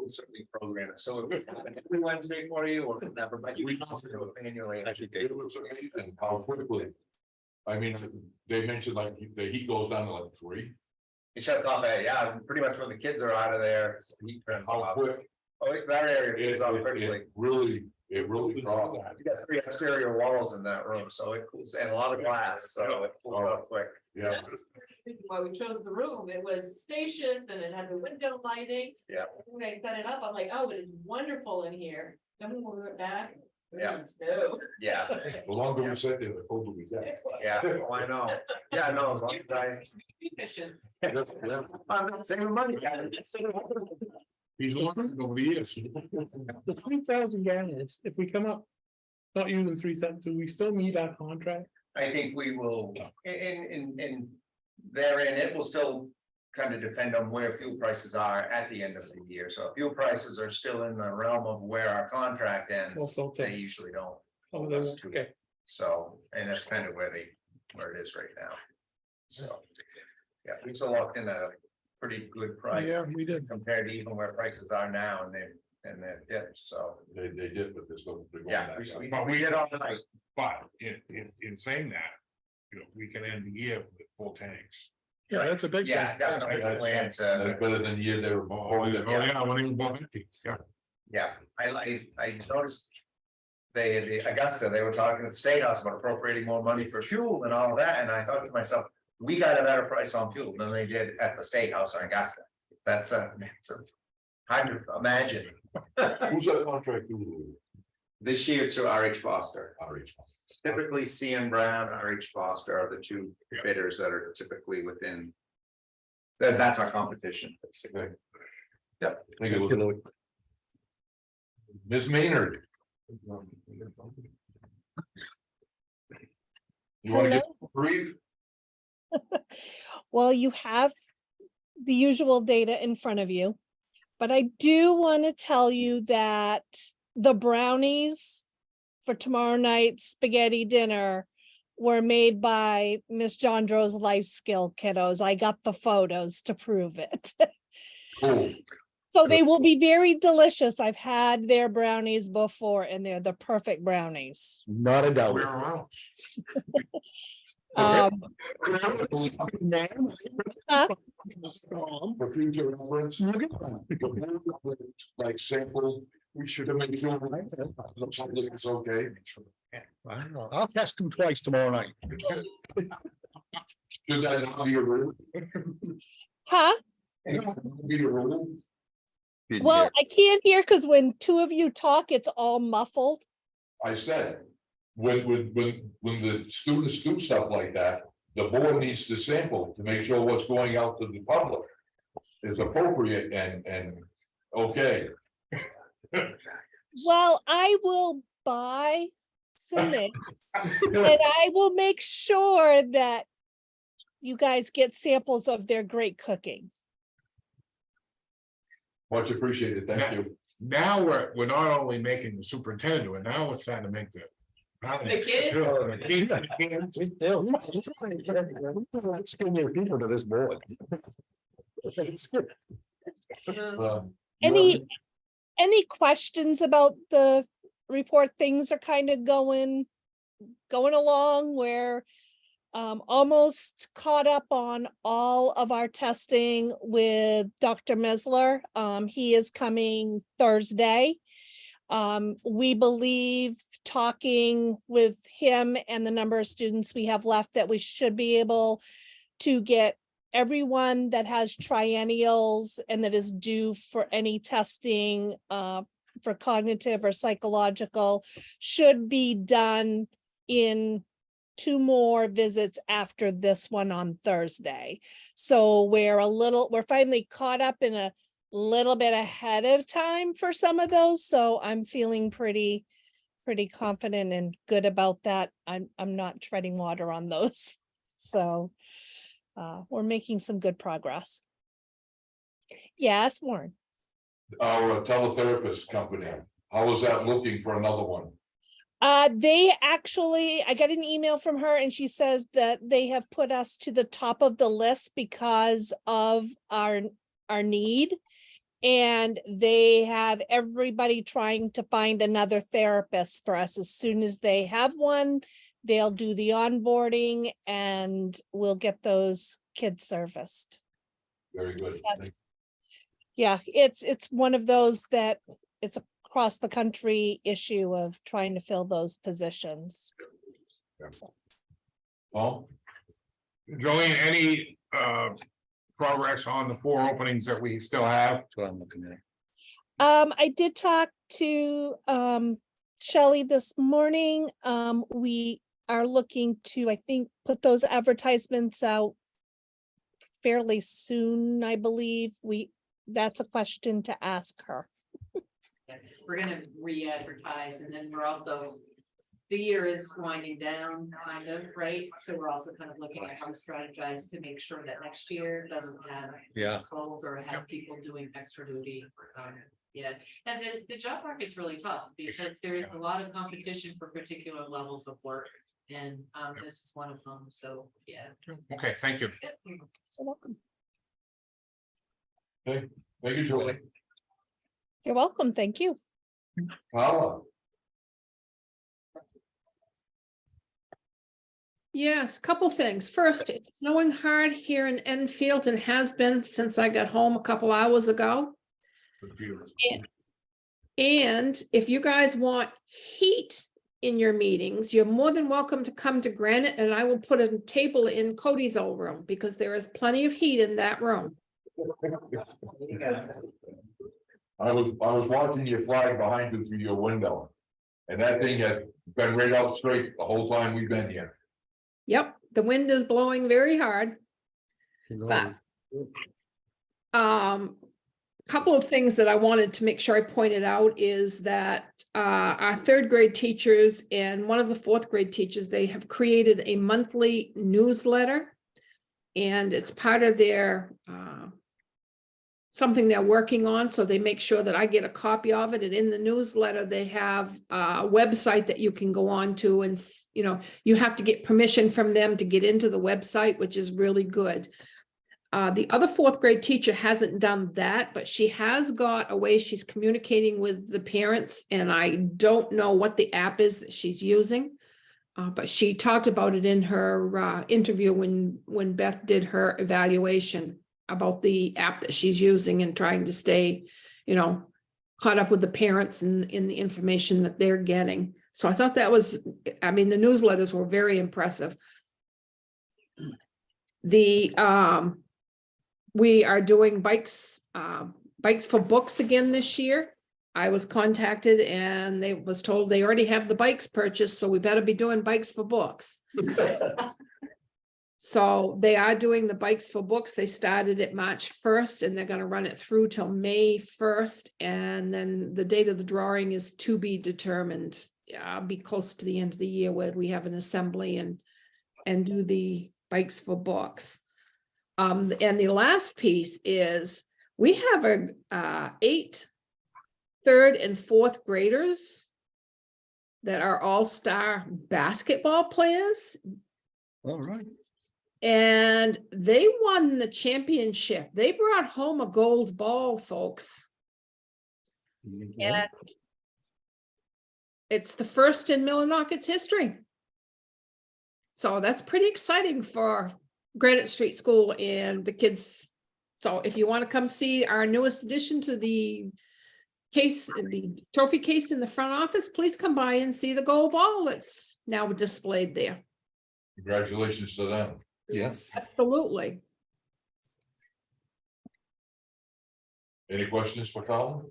certainly program it, so every Wednesday for you or whatever, but you can also do it manually. And how quickly. I mean, they mentioned like the heat goes down to like 3. It shuts off at, yeah, pretty much when the kids are out of there. Heat turns How off. quick? Oh, that area It is off pretty really dropped. You got 3 exterior walls in that room, so it cools, and a lot of glass, so it cools off quick. Yeah, Why we chose the room, it was spacious and it had the window lighting. Yeah. When I set it up, I'm like, oh, it is wonderful in here. Then when we went back. Yeah. No. Yeah, the longer we sit there, the colder we get. yeah, oh, I know. Yeah, no, as long as I. Efficient. Yeah. I'm not saving money. He's looking over the years. The 3,000 gallons, if we come up. Not using 3,000, do we still need our contract? I think we will, in therein, it will still kind of depend on where fuel prices are at the end of the year. So if fuel prices are still in the realm of where our contract ends, Well, so- they usually don't. Oh, they won't, okay. So, and that's kind of where it is right now. So, yeah, we've still locked in a pretty good price Yeah, we did. compared to even where prices are now, and they're dipped, so, They did, but they're still. they're going yeah. back up. We did all the night. But in saying that, you know, we can end the year with full tanks. Yeah, that's a big. Yeah, thing. definitely. It's a plan That's to- better than the year they were. Oh, yeah, when they were both empty, yeah. Yeah, I noticed. The Augusta, they were talking at the State House about appropriating more money for fuel and all of that, and I thought to myself, we got a better price on fuel than they did at the State House in Augusta. That's hard to imagine. Who's that contract? with? This year to RH Foster. RH. Typically, CN Brown, RH Foster are the two bidders that are typically within. That's our competition, basically. Take a look. Ms. Maynard. You want to get brief? Well, you have the usual data in front of you, but I do want to tell you that the brownies for tomorrow night's spaghetti dinner were made by Miss Jondro's Life Skill kiddos. I got the photos to prove it. Cool. So they will be very delicious. I've had their brownies before and they're the perfect brownies. Not a doubt. Where else? Um, For future reference. Like sample, we should have made sure. The public is okay. I'll test them twice tomorrow night. Should that not be a rule? huh? Should that Be a rule? Well, I can't hear because when two of you talk, it's all muffled. I said, when the students do stuff like that, the board needs to sample to make sure what's going out to the public is appropriate and okay. Well, I will buy some mix and I will make sure that you guys get samples of their great cooking. Much appreciated, thank you. Now we're not only making the superintendent, but now we're trying to make the. The kids? People to this board. Any questions about the report? Things are kind of going along. We're almost caught up on all of our testing with Dr. Mesler. He is coming Thursday. We believe, talking with him and the number of students we have left, that we should be able to get everyone that has triennials and that is due for any testing for cognitive or psychological should be done in 2 more visits after this one on Thursday. So we're finally caught up in a little bit ahead of time for some of those. So I'm feeling pretty confident and good about that. I'm not treading water on those. So we're making some good progress. Yes, Warren. Our teletherapist company, how is that looking for another one? I got an email from her and she says that they have put us to the top of the list because of our need. And they have everybody trying to find another therapist for us. As soon as they have one, they'll do the onboarding and we'll get those kids serviced. Very good. Yeah, it's one of those that it's across the country issue of trying to fill those positions. Paul? Jolene, any progress on the 4 openings that we still have? That's what I'm looking at. I did talk to Shelley this morning. We are looking to, I think, put those advertisements out fairly soon, I believe. That's a question to ask her. We're gonna re-advertise, and then we're also, the year is winding down, kind of, right? So we're also kind of looking at how to strategize to make sure that next year doesn't have Yeah. schools or have people doing extra duty. Yeah, and the job market's really tough because there is a lot of competition for particular levels of work. And this is one of them, so, yeah. Okay, thank you. You're welcome. Thank you, Julie. You're welcome. Thank you. Paula? Yes, couple things. First, it's snowing hard here in Enfield and has been since I got home a couple hours ago. And if you guys want heat in your meetings, you're more than welcome to come to Granite and I will put a table in Cody's old room because there is plenty of heat in that room. I was watching your flag behind you through your window. And that thing has been right out straight the whole time we've been here. Yep, the wind is blowing very hard. But couple of things that I wanted to make sure I pointed out is that our 3rd grade teachers and one of the 4th grade teachers, they have created a monthly newsletter. And it's part of their something they're working on, so they make sure that I get a copy of it. And in the newsletter, they have a website that you can go on to, and you have to get permission from them to get into the website, which is really good. The other 4th grade teacher hasn't done that, but she has got a way she's communicating with the parents, and I don't know what the app is that she's using. But she talked about it in her interview when Beth did her evaluation about the app that she's using and trying to stay, caught up with the parents and in the information that they're getting. So I thought that was, the newsletters were very impressive. We are doing bikes for books again this year. I was contacted and they was told they already have the bikes purchased, so we better be doing bikes for books. So they are doing the bikes for books. They started it March 1st and they're going to run it through till May 1st. And then the date of the drawing is to be determined. I'll be close to the end of the year where we have an assembly and do the bikes for books. And the last piece is we have 8 3rd and 4th graders that are all-star basketball players. All right. And they won the championship. They brought home a gold ball, folks. And it's the first in Millinocket's history. So that's pretty exciting for Granite Street School and the kids. So if you want to come see our newest addition to the case, the trophy case in the front office, please come by and see the gold ball that's now displayed there. Congratulations to them. Yes. Absolutely. Any questions for Colin?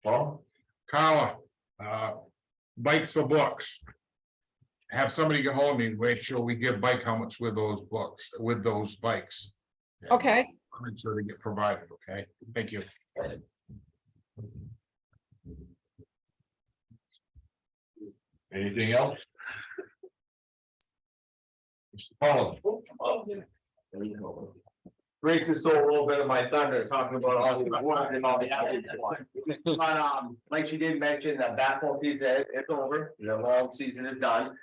Paul? Carla, bikes for books. Have somebody get hold of me, make sure we give bike helmets with those books, with those bikes. Okay. Make sure they get provided, okay? Thank you. Anything else? Mr. Collins? Grace has stole a little bit of my thunder talking about all the work and all the hours. But like she did mention, the basketball season is over, the long season is done.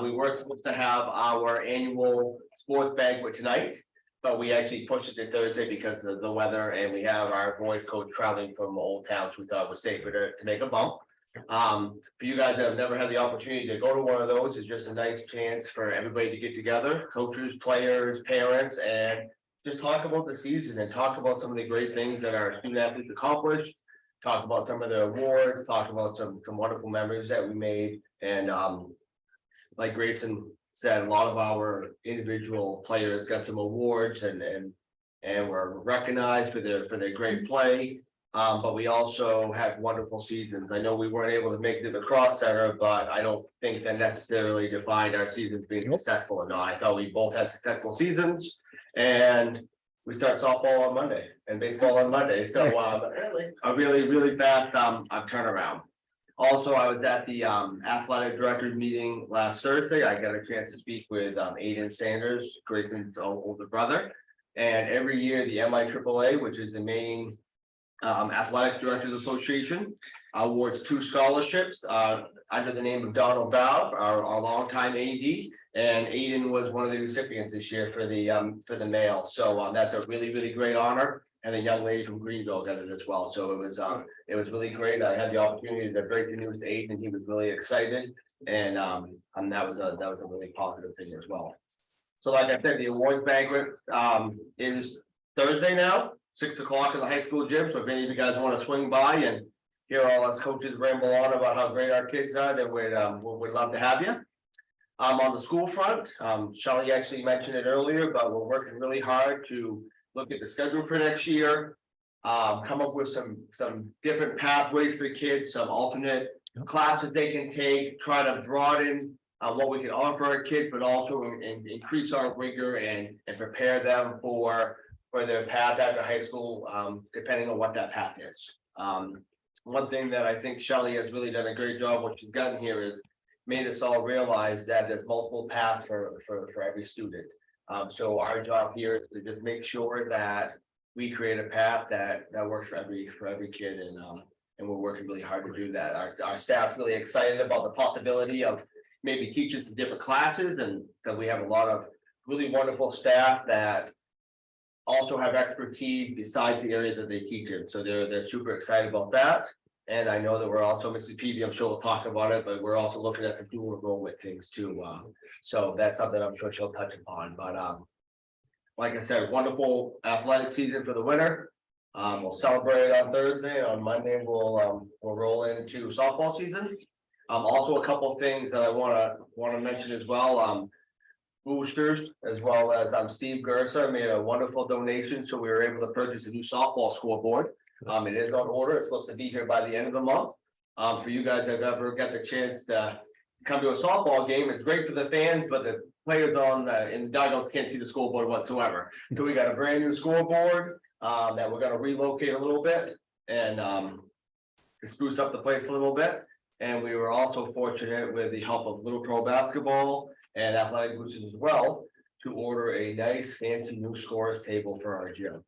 We were supposed to have our annual sports banquet tonight, but we actually pushed it to Thursday because of the weather, and we have our boys coach traveling from Old Town, so we thought it was safer to make a bump. For you guys that have never had the opportunity to go to one of those, it's just a nice chance for everybody to get together, coaches, players, parents, and just talk about the season and talk about some of the great things that our student athletes accomplished. Talk about some of the awards, talk about some wonderful memories that we made, and like Grayson said, a lot of our individual players got some awards and were recognized for their great play. But we also had wonderful seasons. I know we weren't able to make it to the cross center, but I don't think that necessarily defined our seasons being successful or not. I thought we both had successful seasons, and we start softball on Monday and baseball on Monday. So a really fast turnaround. Also, I was at the athletic directors meeting last Thursday. I got a chance to speak with Aiden Sanders, Grayson's older brother. And every year, the MIAAA, which is the main Athletic Directors Association, awards 2 scholarships under the name of Donald Bow, our longtime AD. And Aiden was one of the recipients this year for the male. So that's a really great honor. And a young lady from Greenville got it as well. So it was really great. I had the opportunity to break the news to Aiden. He was really excited. And that was a really positive thing as well. So like I said, the awards banquet is Thursday now, 6 o'clock in the high school gym. So if any of you guys want to swing by and hear all us coaches ramble on about how great our kids are, then we'd love to have you. On the school front, Shelley actually mentioned it earlier, but we're working really hard to look at the schedule for next year. Come up with some different pathways for kids, some alternate classes they can take, try to broaden what we can offer our kids, but also increase our rigor and prepare them for their path after high school, depending on what that path is. One thing that I think Shelley has really done a great job, what she's gotten here is made us all realize that there's multiple paths for every student. So our job here is to just make sure that we create a path that works for every kid, and we're working really hard to do that. Our staff's really excited about the possibility of maybe teaching some different classes, and so we have a lot of really wonderful staff that also have expertise besides the area that they teach in. So they're super excited about that. And I know that we're also, Mrs. Peavy, I'm sure we'll talk about it, but we're also looking at some dual enrollment things too. So that's something I'm sure she'll touch upon. But like I said, wonderful athletic season for the winter. We'll celebrate on Thursday. On Monday, we'll roll into softball season. Also a couple of things that I want to mention as well. Boosters, as well as Steve Gersa made a wonderful donation, so we were able to purchase a new softball scoreboard. It is on order. It's supposed to be here by the end of the month. For you guys that have ever got the chance to come to a softball game, it's great for the fans, but the players in the dugouts can't see the scoreboard whatsoever. So we got a brand new scoreboard that we're going to relocate a little bit and to spruce up the place a little bit. And we were also fortunate with the help of Little Pro Basketball and Athletic Boosters as well to order a nice fancy new scores table for our gym.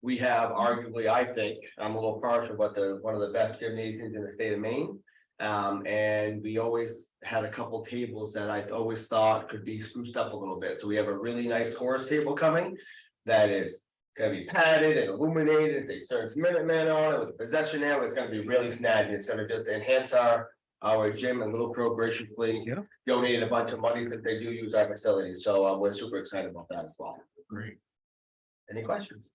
We have arguably, I think, I'm a little partial, but one of the best gymnasiums in the state of Maine. And we always had a couple tables that I always thought could be spruced up a little bit. So we have a really nice scores table coming that is gonna be padded and illuminated. They start Minutemen on it with a possession arrow. It's gonna be really snazzy. It's gonna just enhance our gym, and Little Pro graciously donated a bunch of money that they do use our facilities. So we're super excited about that as well. Great. Any questions?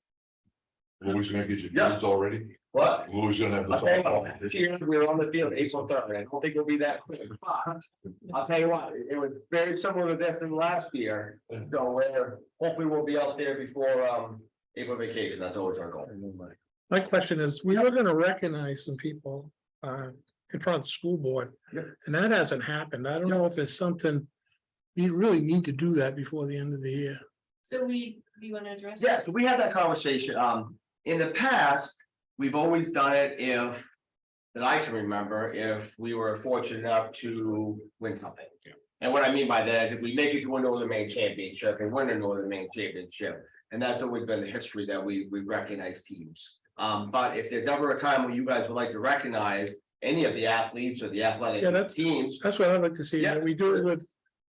Louis gonna get your kids already? What? Louis gonna have. I'll tell you what, this year we were on the field April 3rd. I don't think it'll be that quick. But I'll tell you what, it was very similar to this in last year. So hopefully we'll be out there before April vacation. That's always our goal. My question is, we are gonna recognize some people in front of the school board. Yep. And that hasn't happened. I don't know if it's something, you really need to do that before the end of the year. So we want to address? Yeah, so we had that conversation. In the past, we've always done it that I can remember, if we were fortunate enough to win something. And what I mean by that is if we make it to a Northern Maine championship and win a Northern Maine championship, and that's always been the history that we recognize teams. But if there's ever a time when you guys would like to recognize any of the athletes or the athletic teams. That's what I'd like to see. Yeah. That we do it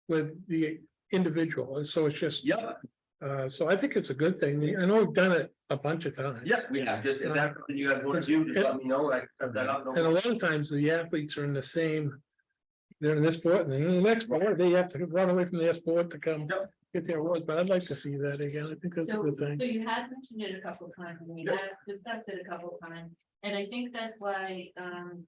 with the individual. So it's just. Yep. So I think it's a good thing. I know we've done it a bunch of times. Yeah, we have, just, if that's something you guys want to do, just let me know, I set that up. no And a lot of times the athletes are in the same. They're in this sport and then in the next sport, they have to run away from their sport to come Yep. get their awards, but I'd like to see that again. I think that's a So, good thing. so you had mentioned it a couple of times, and we Yeah. had discussed it a couple of times. And I think that's why,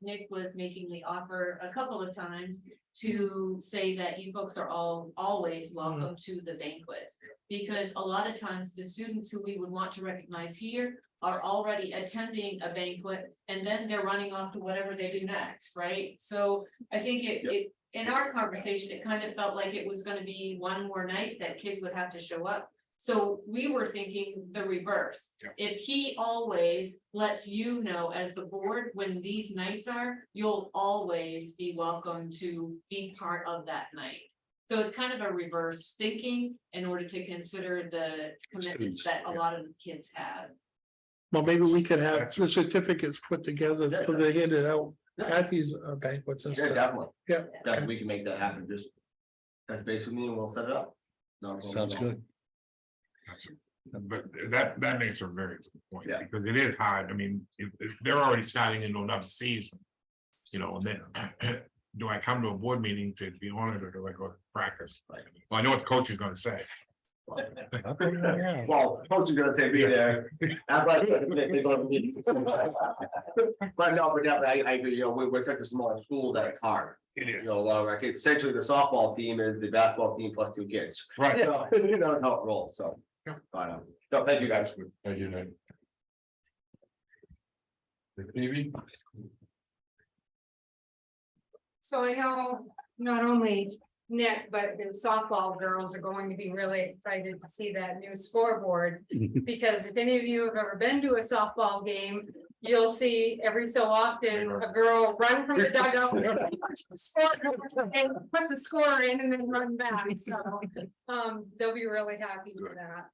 Nick was making the offer a couple of times to say that you folks are always welcome to the banquets. Because a lot of times the students who we would want to recognize here are already attending a banquet and then they're running off to whatever they do next, right? So I think in our conversation, it kind of felt like it was gonna be one more night that kids would have to show up. So we were thinking the reverse. Yeah. If he always lets you know as the board when these nights are, you'll always be welcome to be part of that night. So it's kind of a reverse thinking in order to consider the commitments Students, that a lot of the kids have. Well, maybe we could have the certificates put together so they hand it out at these banquets and Yeah, stuff. definitely. Yeah. Yeah, we can make that happen, just touch base with me and we'll set it up. No problem Sounds at all. good. But that makes a very good point, Yeah. because it is hard, I mean, if they're already starting into another season. You know, and then, do I come to a board meeting to be honored, or do I go to practice? Well, I know what the coach is gonna say. Well, coach is gonna say be there. But no, but definitely, I agree, you know, we're such a small school that it's hard. It You is, know, a lot of our kids, essentially the softball team is the basketball team plus 2 kids. right. You know, that's how it rolls, so. Yeah. But, so thank you guys. Thank you, Nick. Phoebe? So I know not only Nick, but the softball girls are going to be really excited to see that new scoreboard. Because if any of you have ever been to a softball game, you'll see every so often a girl run from the dugout. And put the score in and then run back, so, they'll be really happy with that.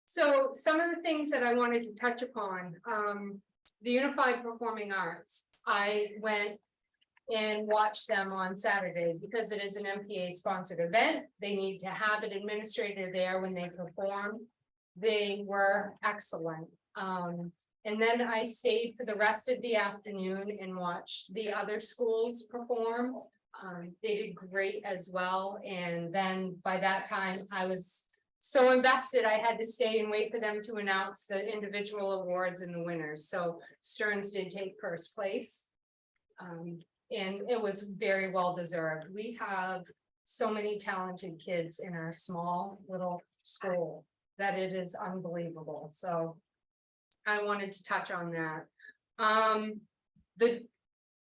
So some of the things that I wanted to touch upon, the Unified Performing Arts, I went and watch them on Saturday because it is an MPA sponsored event. They need to have an administrator there when they perform. They were excellent. And then I stayed for the rest of the afternoon and watched the other schools perform. They did great as well. And then by that time I was so invested, I had to stay and wait for them to announce the individual awards and the winners. So Stearns did take first place. And it was very well deserved. We have so many talented kids in our small little school that it is unbelievable. So I wanted to touch on that. The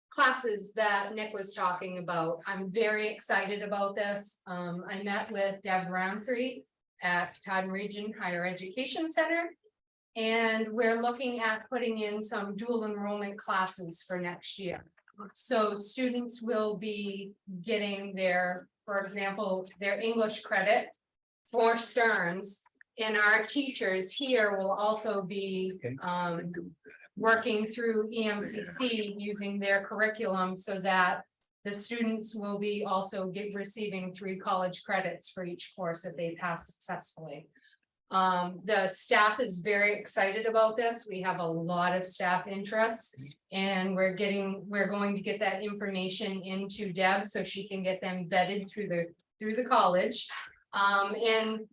classes that Nick was talking about, I'm very excited about this. I met with Deb Roundtree at Katahdin Region Higher Education Center. And we're looking at putting in some dual enrollment classes for next year. So students will be getting their, for example, their English credit for Stearns. And our teachers here will also be working through EMCC using their curriculum so that the students will be also receiving 3 college credits for each course that they pass successfully. The staff is very excited about this. We have a lot of staff interest and we're going to get that information into Deb so she can get them vetted through the college. And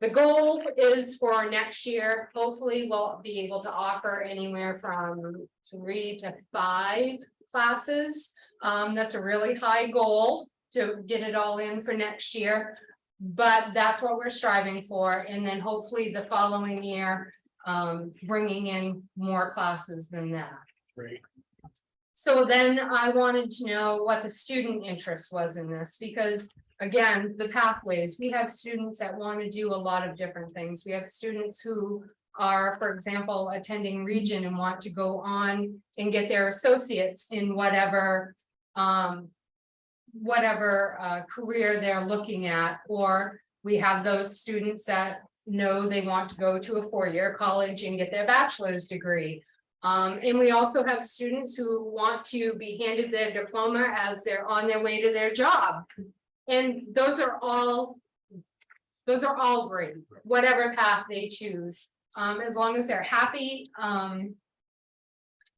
the goal is for next year, hopefully we'll be able to offer anywhere from 3 to 5 classes. That's a really high goal to get it all in for next year. But that's what we're striving for. And then hopefully the following year, bringing in more classes than that. Great. So then I wanted to know what the student interest was in this, because again, the pathways, we have students that want to do a lot of different things. We have students who are, for example, attending Region and want to go on and get their associates in whatever career they're looking at, or we have those students that know they want to go to a 4-year college and get their bachelor's degree. And we also have students who want to be handed their diploma as they're on their way to their job. And those are all those are all great, whatever path they choose. As long as they're happy,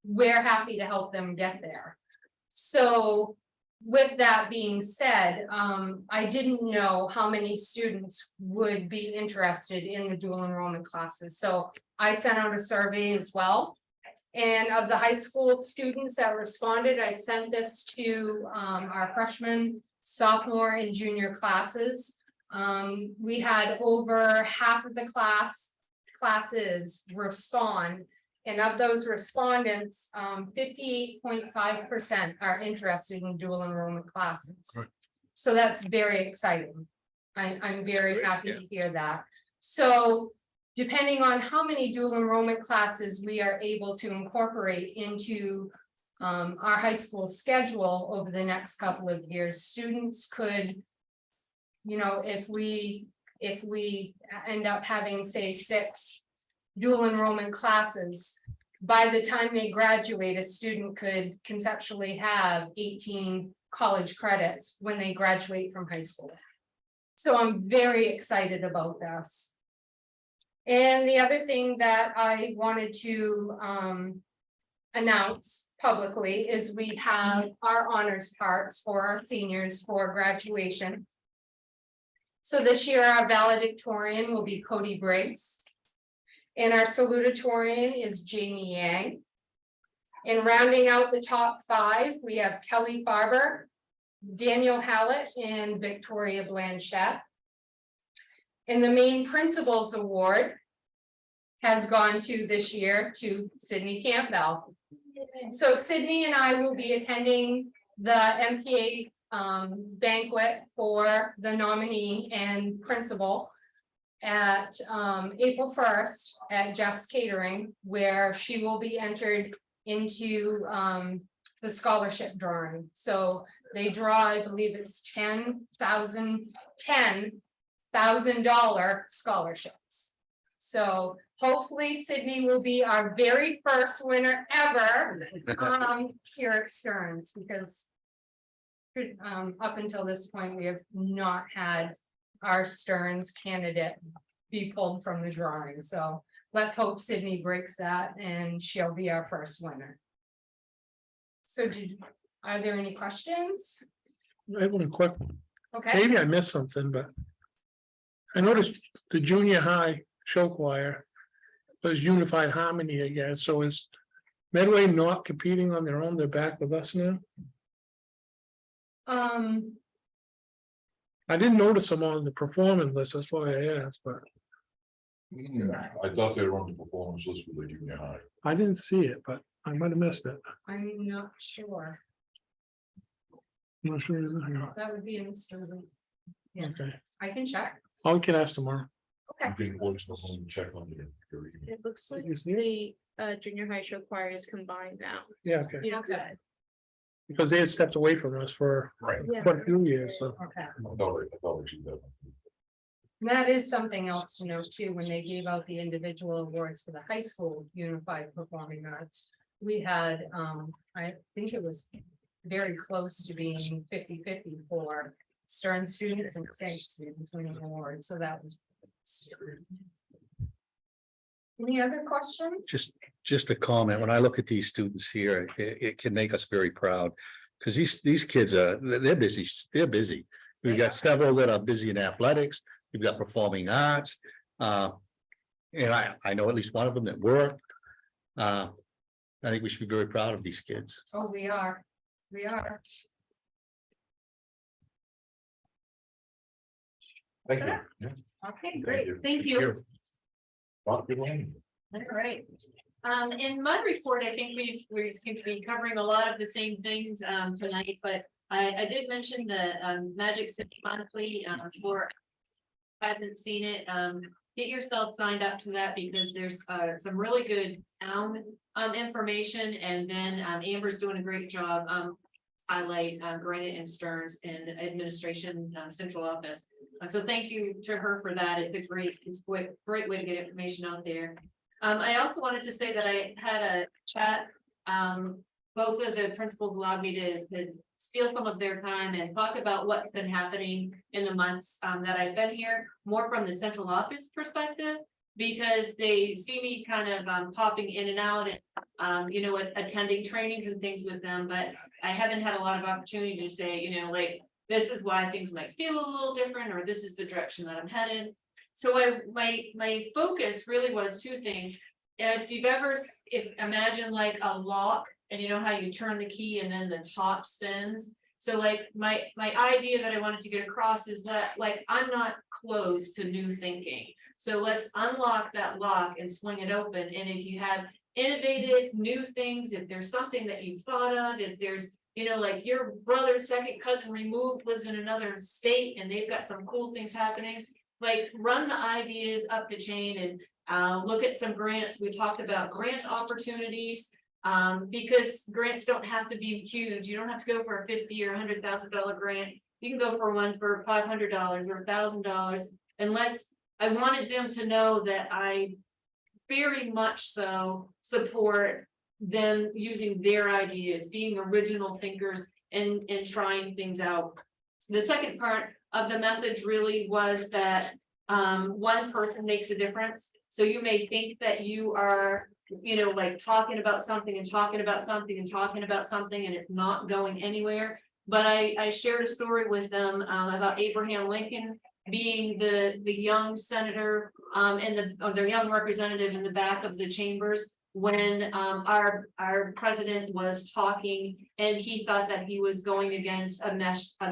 we're happy to help them get there. So with that being said, I didn't know how many students would be interested in the dual enrollment classes, so I sent out a survey as well. And of the high school students that responded, I sent this to our freshman, sophomore, and junior classes. We had over half of the classes respond. And of those respondents, 58.5% are interested in dual enrollment classes. Good. So that's very exciting. I'm very happy to hear that. So depending on how many dual enrollment classes we are able to incorporate into our high school schedule over the next couple of years, students could, you know, if we end up having, say, 6 dual enrollment classes, by the time they graduate, a student could conceptually have 18 college credits when they graduate from high school. So I'm very excited about this. And the other thing that I wanted to announce publicly is we have our honors parts for our seniors for graduation. So this year, our valedictorian will be Cody Briggs. And our salutatorian is Jamie Yang. And rounding out the top 5, we have Kelly Farber, Daniel Hallett, and Victoria Blanchette. And the main principals award has gone to this year to Sydney Campbell. So Sydney and I will be attending the MPA banquet for the nominee and principal at April 1st at Jeff's Catering, where she will be entered into the scholarship drawing. So they draw, I believe it's $10,000 scholarships. So hopefully Sydney will be our very first winner ever here at Stearns, because up until this point, we have not had our Stearns candidate be pulled from the drawing. So let's hope Sydney breaks that and she'll be our first winner. So are there any questions? I have one quick, Okay, maybe I missed something, but. I noticed the junior high show choir was Unified Harmony, I guess, so is Medway not competing on their own, they're back with us now? I didn't notice them on the performance list, that's why I asked, but I thought they were on the performance list with the junior high. I didn't see it, but I might have missed it. I'm not sure. I'm not sure. No. That would be in Mr. Lee. Yeah, Okay, I can check. I'll get asked tomorrow. You can always go home and check on your email. It looks like You see it? the junior high show choir is combined now. Yeah, okay, You know, Okay. because they had stepped away from us for Right. quite a few years, so. Okay. I thought we should have. And that is something else to note too, when they gave out the individual awards for the high school unified performing arts. We had, I think it was very close to being 50-50 for Stern students and state students winning awards, so that was. Any other questions? Just a comment, when I look at these students here, it can make us very proud. Because these kids they're busy, We've got several that are busy in athletics, we've got performing arts. And I know at least one of them that work. I think we should be very proud of these kids. Oh, we are. Thank you. Yeah, Okay, great, thank you. Dr. Lane. All right. In my report, I think we're going to be covering a lot of the same things tonight, but I did mention the Magic City Monthly for hasn't seen it. Get yourself signed up to that because there's some really good information, and then Amber's doing a great job highlight Granite and Stearns and administration central office. So thank you to her for that. It's a great way to get information out there. I also wanted to say that I had a chat both of the principals allowed me to steal some of their time and talk about what's been happening in the months that I've been here, more from the central office perspective. Because they see me kind of popping in and out and, you know, attending trainings and things with them, but I haven't had a lot of opportunity to say, you know, like, this is why things might feel a little different, or this is the direction that I'm headed. So my focus really was two things. If you've ever, imagine like a lock, and you know how you turn the key and then the top spins. So like my idea that I wanted to get across is that, like, I'm not closed to new thinking. So let's unlock that lock and swing it open. And if you have innovative new things, if there's something that you've thought of, if there's, you know, like your brother's second cousin removed lives in another state and they've got some cool things happening, like run the ideas up the chain and look at some grants. We talked about grant opportunities. Because grants don't have to be huge. You don't have to go for a $50,000 or $100,000 grant. You can go for one for $500 or $1,000. And I wanted them to know that I very much so support them using their ideas, being original thinkers and trying things out. The second part of the message really was that one person makes a difference. So you may think that you are, you know, like talking about something and talking about something and talking about something, and it's not going anywhere. But I shared a story with them about Abraham Lincoln being the young senator and their young representative in the back of the chambers when our president was talking, and he thought that he was going against a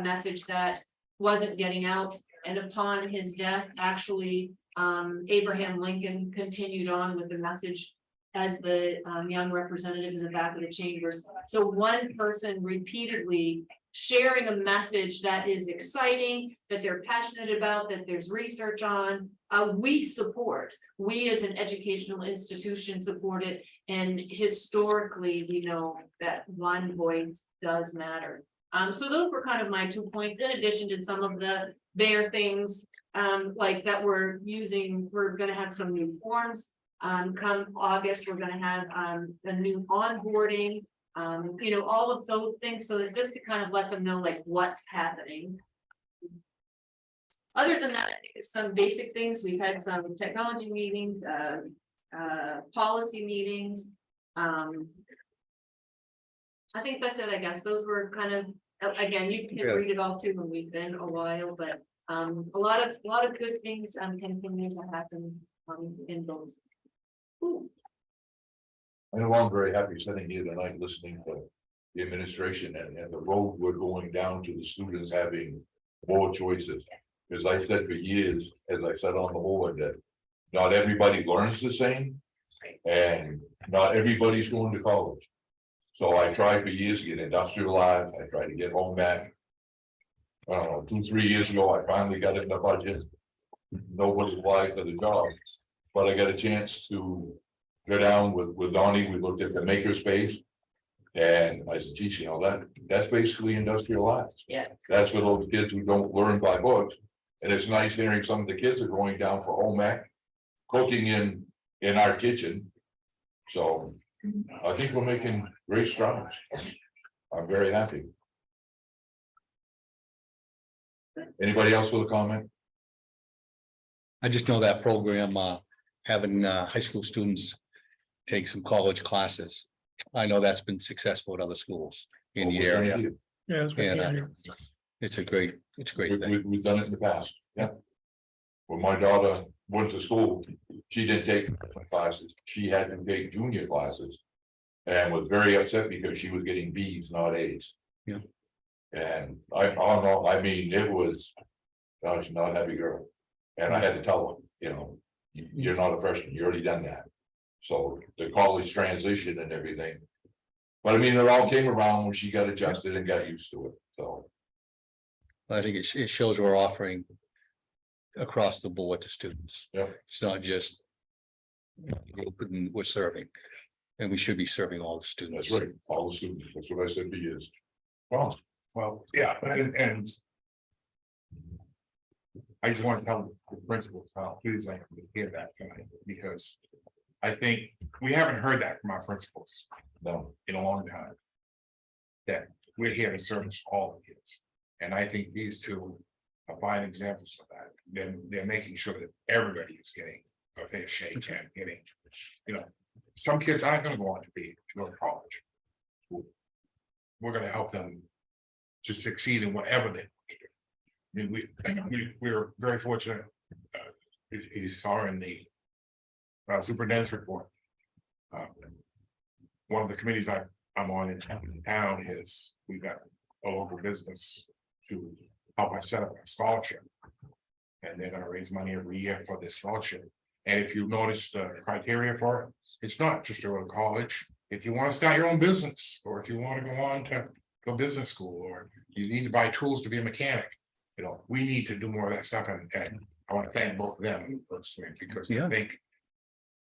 message that wasn't getting out. And upon his death, actually, Abraham Lincoln continued on with the message as the young representative in the back of the chambers. So one person repeatedly sharing a message that is exciting, that they're passionate about, that there's research on, we support. We as an educational institution support it. And historically, we know that one voice does matter. So those were kind of my 2 points, in addition to some of their things like that we're using. We're gonna have some new forms. Come August, we're gonna have a new onboarding, you know, all of those things. So that just to kind of let them know like what's happening. Other than that, some basic things. We've had some technology meetings, policy meetings. I think that's it, I guess. Those were kind of, again, you can read it all too when we've been a while, but a lot of good things continue to happen in those. Ooh. I know I'm very happy sitting here tonight listening to the administration and the road we're going down to the students having more choices. Because I said for years, as I said on the board, that not everybody learns the same. And not everybody's going to college. So I tried for years to get industrialized. I tried to get home back. I don't know, 2-3 years ago, I finally got it in the budget. Nobody applied for the job, but I got a chance to go down with Donnie. We looked at the makerspace. And I said, geez, you know, that's basically industrialized. Yeah. That's for those kids who don't learn by books. And it's nice hearing some of the kids are going down for home ec, cooking in our kitchen. So I think we're making great strides. I'm very happy. Anybody else with a comment? I just know that program, having high school students take some college classes. I know that's been successful at other schools in the area. Yeah. it's been- And it's a great thing. We've done it in the past, yeah. When my daughter went to school, she didn't take classes, she had to take junior classes. And was very upset because she was getting B's, not A's. Yeah. And I don't know, I mean, it was, gosh, not a happy girl. And I had to tell her, you know, you're not a freshman, you already done that. So the college transition and everything. But I mean, it all came around when she got adjusted and got used to it, so. I think it shows we're offering across the board to students. Yeah. It's not just we're serving, and we should be serving all the students. That's right, all the students, that's what I said for years. Well, yeah, and I just want to tell the principals how pleased I am to hear that tonight, because I think we haven't heard that from our principals No, in a long time. that we're here to service all the kids. And I think these two are fine examples of that. They're making sure that everybody is getting a fair shake and getting, you know, some kids aren't gonna go on to go to college. We're gonna help them to succeed in whatever they want to do. I mean, we're very fortunate. You saw in the superintendent's report. One of the committees I'm on in town is, we've got a local business to help us set up a scholarship. And they're gonna raise money every year for this scholarship. And if you notice the criteria for it, it's not just to go to college. If you want to start your own business, or if you want to go on to go business school, or you need to buy tools to be a mechanic. You know, we need to do more of that stuff, and I want to thank both of them personally, because I think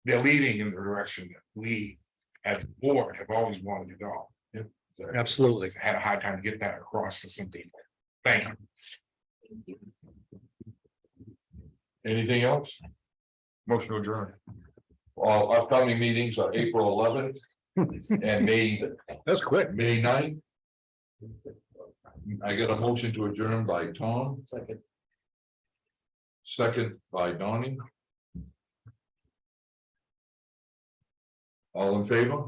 they're leading in the direction that we, as a board, have always wanted to go. So Absolutely. had a hard time to get that across to some people. Thank you. Anything else? Motion to adjourn. All upcoming meetings are April 11th and That's quick. May 9th. I got a motion to adjourn by Tom. Second by Donnie. All in favor?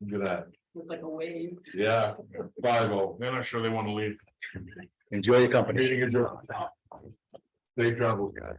Look at that. Like a wave. Yeah, 5-0. They're not sure they want to leave. Enjoy your company. Meeting adjourned. Safe travels, guys.